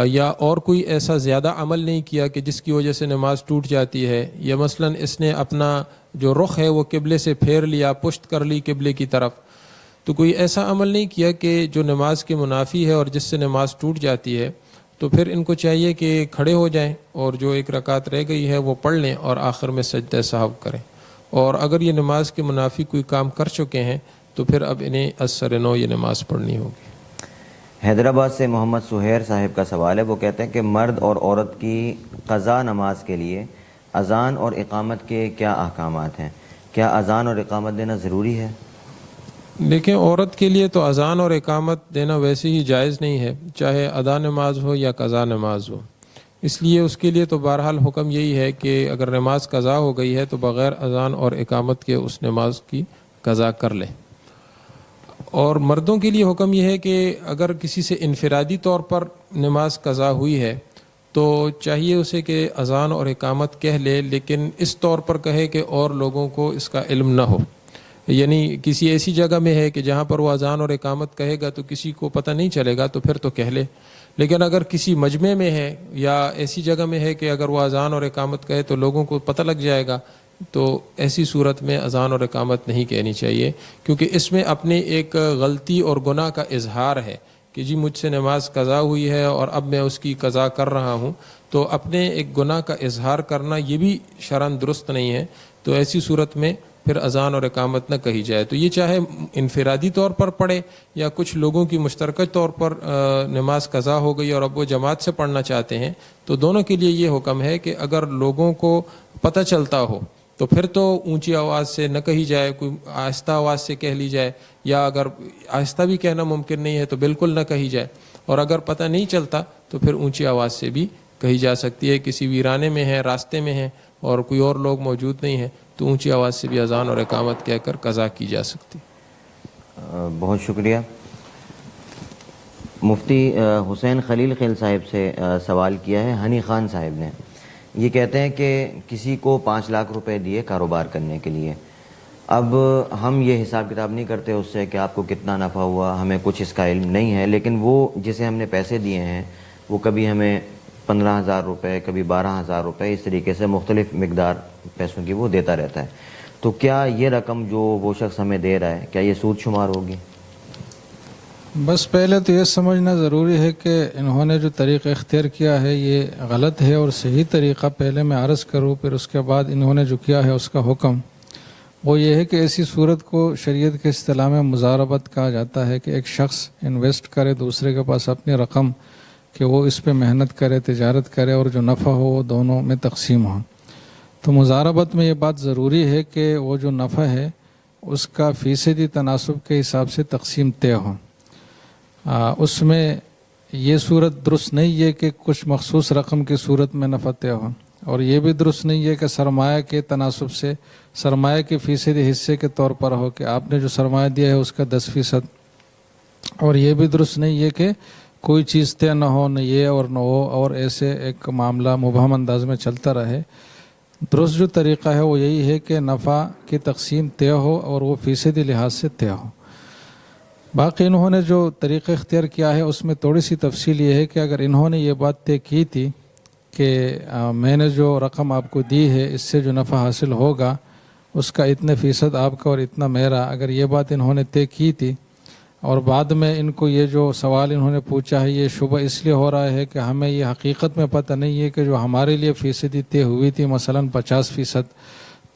یا اور کوئی ایسا زیادہ عمل نہیں کیا کہ جس کی وجہ سے نماز ٹوٹ جاتی ہے، یا مثلا اس نے اپنا جو رخ ہے وہ قبلے سے پھیر لیا، پشت کر لی قبلے کی طرف، تو کوئی ایسا عمل نہیں کیا کہ جو نماز کے منافی ہے اور جس سے نماز ٹوٹ جاتی ہے، تو پھر ان کو چاہیے کہ کھڑے ہو جائیں اور جو ایک رکعت رہ گئی ہے وہ پڑھ لیں اور آخر میں سجدہ سہو کریں. اور اگر یہ نماز کے منافی کوئی کام کر چکے ہیں تو پھر اب انہیں از سر نو یہ نماز پڑھنی ہوگی. حیدرآباد سے محمد سہیر صاحب کا سوال ہے. وہ کہتے ہیں کہ مرد اور عورت کی قضا نماز کے لیے اذان اور اقامت کے کیا احکامات ہیں؟ کیا اذان اور اقامت دینا ضروری ہے؟ دیکھیں، عورت کے لیے تو اذان اور اقامت دینا ویسے ہی جائز نہیں ہے، چاہے ادا نماز ہو یا قضا نماز ہو. اس لیے اس کے لیے تو بہرحال حکم یہی ہے کہ اگر نماز قضا ہو گئی ہے تو بغیر اذان اور اقامت کے اس نماز کی قضا کر لیں. اور مردوں کے لیے حکم یہ ہے کہ اگر کسی سے انفرادی طور پر نماز قضا ہوئی ہے تو چاہیے اسے کہ اذان اور اقامت کہہ لے، لیکن اس طور پر کہے کہ اور لوگوں کو اس کا علم نہ ہو. یعنی کسی ایسی جگہ میں ہے کہ جہاں پر وہ اذان اور اقامت کہے گا تو کسی کو پتہ نہیں چلے گا تو پھر تو کہہ لے. لیکن اگر کسی مجمع میں ہے یا ایسی جگہ میں ہے کہ اگر وہ اذان اور اقامت کہے تو لوگوں کو پتہ لگ جائے گا، تو ایسی صورت میں اذان اور اقامت نہیں کہنی چاہیے، کیونکہ اس میں اپنے ایک غلطی اور گناہ کا اظہار ہے کہ جی مجھ سے نماز قضا ہوئی ہے اور اب میں اس کی قضا کر رہا ہوں. تو اپنے ایک گناہ کا اظہار کرنا یہ بھی شرعاً درست نہیں ہے. تو ایسی صورت میں پھر اذان اور اقامت نہ کہی جائے. تو یہ چاہے انفرادی طور پر پڑھے یا کچھ لوگوں کی مشترکہ طور پر نماز قضا ہو گئی اور اب وہ جماعت سے پڑھنا چاہتے ہیں، تو دونوں کے لیے یہ حکم ہے کہ اگر لوگوں کو پتہ چلتا ہو تو پھر تو اونچی آواز سے نہ کہی جائے، کوئی آہستہ آواز سے کہہ لی جائے، یا اگر آہستہ بھی کہنا ممکن نہیں ہے تو بالکل نہ کہی جائے. اور اگر پتہ نہیں چلتا تو پھر اونچی آواز سے بھی کہی جا سکتی ہے. کسی ویرانے میں ہے، راستے میں ہے اور کوئی اور لوگ موجود نہیں ہیں تو اونچی آواز سے بھی اذان اور اقامت کہہ کر قضا کی جا سکتی. بہت شکریہ. مفتی حسین خلیل خیل صاحب سے سوال کیا ہے ہنی خان صاحب نے. یہ کہتے ہیں کہ کسی کو 5 لاکھ روپے دیے کاروبار کرنے کے لیے. اب ہم یہ حساب کتاب نہیں کرتے اس سے کہ آپ کو کتنا نفع ہوا، ہمیں کچھ اس کا علم نہیں ہے، لیکن وہ جسے ہم نے پیسے دیے ہیں وہ کبھی ہمیں 15,000 روپے، کبھی 12,000 روپے، اس طریقے سے مختلف مقدار پیسوں کی وہ دیتا رہتا ہے. تو کیا یہ رقم جو وہ شخص ہمیں دے رہا ہے کیا یہ سود شمار ہوگی؟ بس پہلے تو یہ سمجھنا ضروری ہے کہ انہوں نے جو طریقہ اختیار کیا ہے یہ غلط ہے، اور صحیح طریقہ پہلے میں عرض کروں پھر اس کے بعد انہوں نے جو کیا ہے اس کا حکم وہ یہ ہے کہ ایسی صورت کو شریعت کے اصطلاح میں مضاربت کہا جاتا ہے، کہ ایک شخص انویسٹ کرے دوسرے کے پاس اپنی رقم کہ وہ اس پہ محنت کرے، تجارت کرے، اور جو نفع ہو وہ دونوں میں تقسیم ہو. تو مضاربت میں یہ بات ضروری ہے کہ وہ جو نفع ہے اس کا فیصدی تناسب کے حساب سے تقسیم طے ہو. اس میں یہ صورت درست نہیں ہے کہ کچھ مخصوص رقم کی صورت میں نفع طے ہو، اور یہ بھی درست نہیں ہے کہ سرمایہ کے تناسب سے سرمایہ کے فیصدی حصے کے طور پر ہو کہ آپ نے جو سرمایہ دیا ہے اس کا 10%. اور یہ بھی درست نہیں ہے کہ کوئی چیز طے نہ ہو، نہ یہ اور نہ وہ، اور ایسے ایک معاملہ مبہم انداز میں چلتا رہے. درست جو طریقہ ہے وہ یہی ہے کہ نفع کی تقسیم طے ہو اور وہ فیصدی لحاظ سے طے ہو. باقی انہوں نے جو طریقہ اختیار کیا ہے اس میں تھوڑی سی تفصیل یہ ہے کہ اگر انہوں نے یہ بات طے کی تھی کہ میں نے جو رقم آپ کو دی ہے اس سے جو نفع حاصل ہوگا اس کا اتنے فیصد آپ کا اور اتنا میرا، اگر یہ بات انہوں نے طے کی تھی اور بعد میں ان کو یہ جو سوال انہوں نے پوچھا ہے یہ شبہ اس لیے ہو رہا ہے کہ ہمیں یہ حقیقت میں پتہ نہیں ہے کہ جو ہمارے لیے فیصدی طے ہوئی تھی مثلا 50%،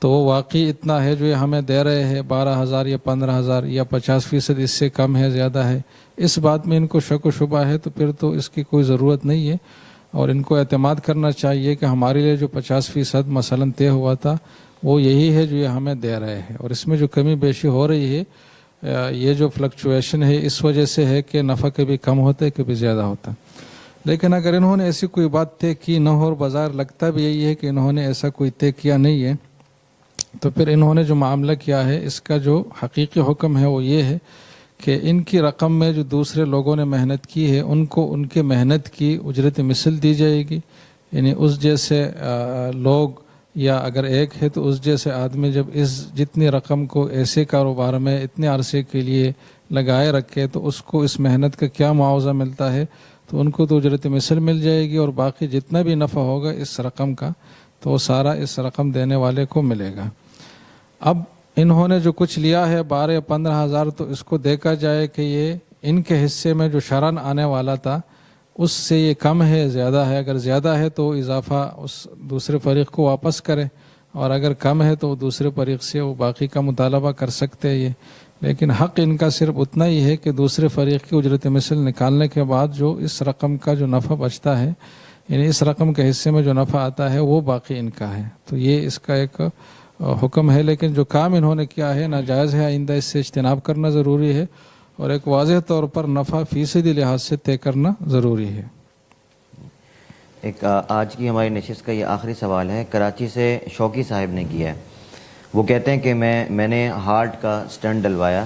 تو وہ واقعی اتنا ہے جو یہ ہمیں دے رہے ہیں 12,000 یا 15,000 یا 50% اس سے کم ہے زیادہ ہے، اس بات میں ان کو شک و شبہ ہے، تو پھر تو اس کی کوئی ضرورت نہیں ہے، اور ان کو اعتماد کرنا چاہیے کہ ہمارے لیے جو 50% مثلا طے ہوا تھا وہ یہی ہے جو یہ ہمیں دے رہے ہیں، اور اس میں جو کمی بیشی ہو رہی ہے یہ جو فلکچویشن ہے اس وجہ سے ہے کہ نفع کبھی کم ہوتا ہے کبھی زیادہ ہوتا ہے۔ لیکن اگر انہوں نے ایسی کوئی بات طے کی نہ ہو اور بظاہر لگتا بھی یہی ہے کہ انہوں نے ایسا کوئی طے کیا نہیں ہے، تو پھر انہوں نے جو معاملہ کیا ہے اس کا جو حقیقی حکم ہے وہ یہ ہے کہ ان کی رقم میں جو دوسرے لوگوں نے محنت کی ہے ان کو ان کے محنت کی اجرت مثل دی جائے گی، یعنی اس جیسے لوگ یا اگر ایک ہے تو اس جیسے آدمی جب اس جتنی رقم کو ایسے کاروبار میں اتنے عرصے کے لیے لگائے رکھے تو اس کو اس محنت کا کیا معاوضہ ملتا ہے، تو ان کو تو اجرت مثل مل جائے گی، اور باقی جتنا بھی نفع ہوگا اس رقم کا تو وہ سارا اس رقم دینے والے کو ملے گا۔ اب انہوں نے جو کچھ لیا ہے 12 یا 15,000 تو اس کو دیکھا جائے کہ یہ ان کے حصے میں جو شرعاً آنے والا تھا اس سے یہ کم ہے زیادہ ہے، اگر زیادہ ہے تو اضافہ اس دوسرے فریق کو واپس کرے، اور اگر کم ہے تو دوسرے فریق سے وہ باقی کا مطالبہ کر سکتے ہیں یہ، لیکن حق ان کا صرف اتنا ہی ہے کہ دوسرے فریق کی اجرت مثل نکالنے کے بعد جو اس رقم کا جو نفع بچتا ہے، یعنی اس رقم کے حصے میں جو نفع آتا ہے وہ باقی ان کا ہے، تو یہ اس کا ایک حکم ہے۔ لیکن جو کام انہوں نے کیا ہے ناجائز ہے، آئندہ اس سے اجتناب کرنا ضروری ہے، اور ایک واضح طور پر نفع فیصدی لحاظ سے طے کرنا ضروری ہے۔ ایک آج کی ہماری نشست کا یہ آخری سوال ہے، کراچی سے شوقی صاحب نے کیا ہے۔ وہ کہتے ہیں کہ میں نے ہارٹ کا سٹنٹ ڈلوایا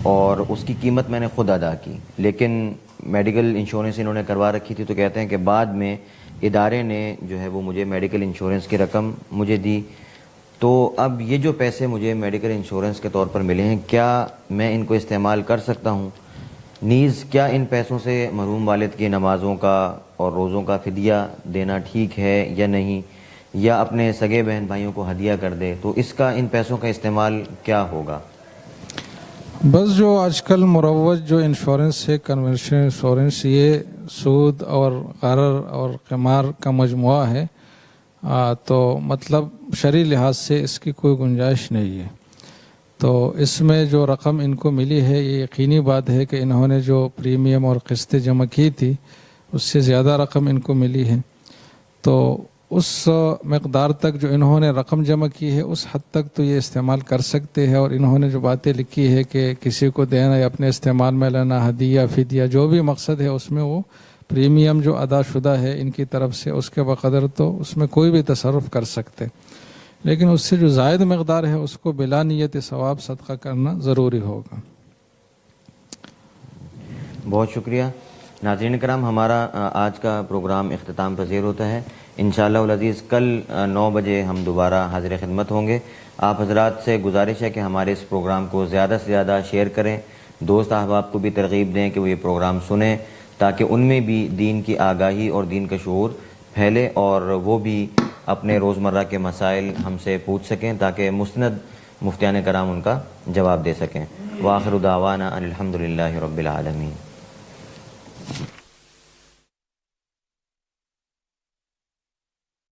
اور اس کی قیمت میں نے خود ادا کی، لیکن میڈیکل انشورنس انہوں نے کروا رکھی تھی، تو کہتے ہیں کہ بعد میں ادارے نے جو ہے وہ مجھے میڈیکل انشورنس کی رقم مجھے دی، تو اب یہ جو پیسے مجھے میڈیکل انشورنس کے طور پر ملے ہیں کیا میں ان کو استعمال کر سکتا ہوں؟ نیز کیا ان پیسوں سے مرحوم والد کی نمازوں کا اور روزوں کا فدیہ دینا ٹھیک ہے یا نہیں، یا اپنے سگے بہن بھائیوں کو ہدیہ کر دے، تو اس کا ان پیسوں کا استعمال کیا ہوگا؟ بس جو آج کل مروج جو انشورنس ہے کنونشنل انشورنس، یہ سود اور غرر اور قمار کا مجموعہ ہے، تو مطلب شرعی لحاظ سے اس کی کوئی گنجائش نہیں ہے، تو اس میں جو رقم ان کو ملی ہے یہ یقینی بات ہے کہ انہوں نے جو پریمیم اور قسطیں جمع کی تھی اس سے زیادہ رقم ان کو ملی ہے، تو اس مقدار تک جو انہوں نے رقم جمع کی ہے اس حد تک تو یہ استعمال کر سکتے ہیں، اور انہوں نے جو باتیں لکھی ہے کہ کسی کو دینا یا اپنے استعمال میں لینا، ہدیہ فدیہ جو بھی مقصد ہے اس میں وہ پریمیم جو ادا شدہ ہے ان کی طرف سے اس کے بقدر تو اس میں کوئی بھی تصرف کر سکتے، لیکن اس سے جو زائد مقدار ہے اس کو بلا نیت ثواب صدقہ کرنا ضروری ہوگا۔ بہت شکریہ۔ ناظرین کرام، ہمارا آج کا پروگرام اختتام پذیر ہوتا ہے۔ انشاءاللہ العزیز کل 9 بجے ہم دوبارہ حاضر خدمت ہوں گے۔ آپ حضرات سے گزارش ہے کہ ہمارے اس پروگرام کو زیادہ سے زیادہ شیئر کریں، دوست احباب کو بھی ترغیب دیں کہ وہ یہ پروگرام سنیں، تاکہ ان میں بھی دین کی آگاہی اور دین کا شعور پھیلے، اور وہ بھی اپنے روزمرہ کے مسائل ہم سے پوچھ سکیں تاکہ مستند مفتیان کرام ان کا جواب دے سکیں۔ وآخر دعوانا ان الحمدللہ رب العالمین۔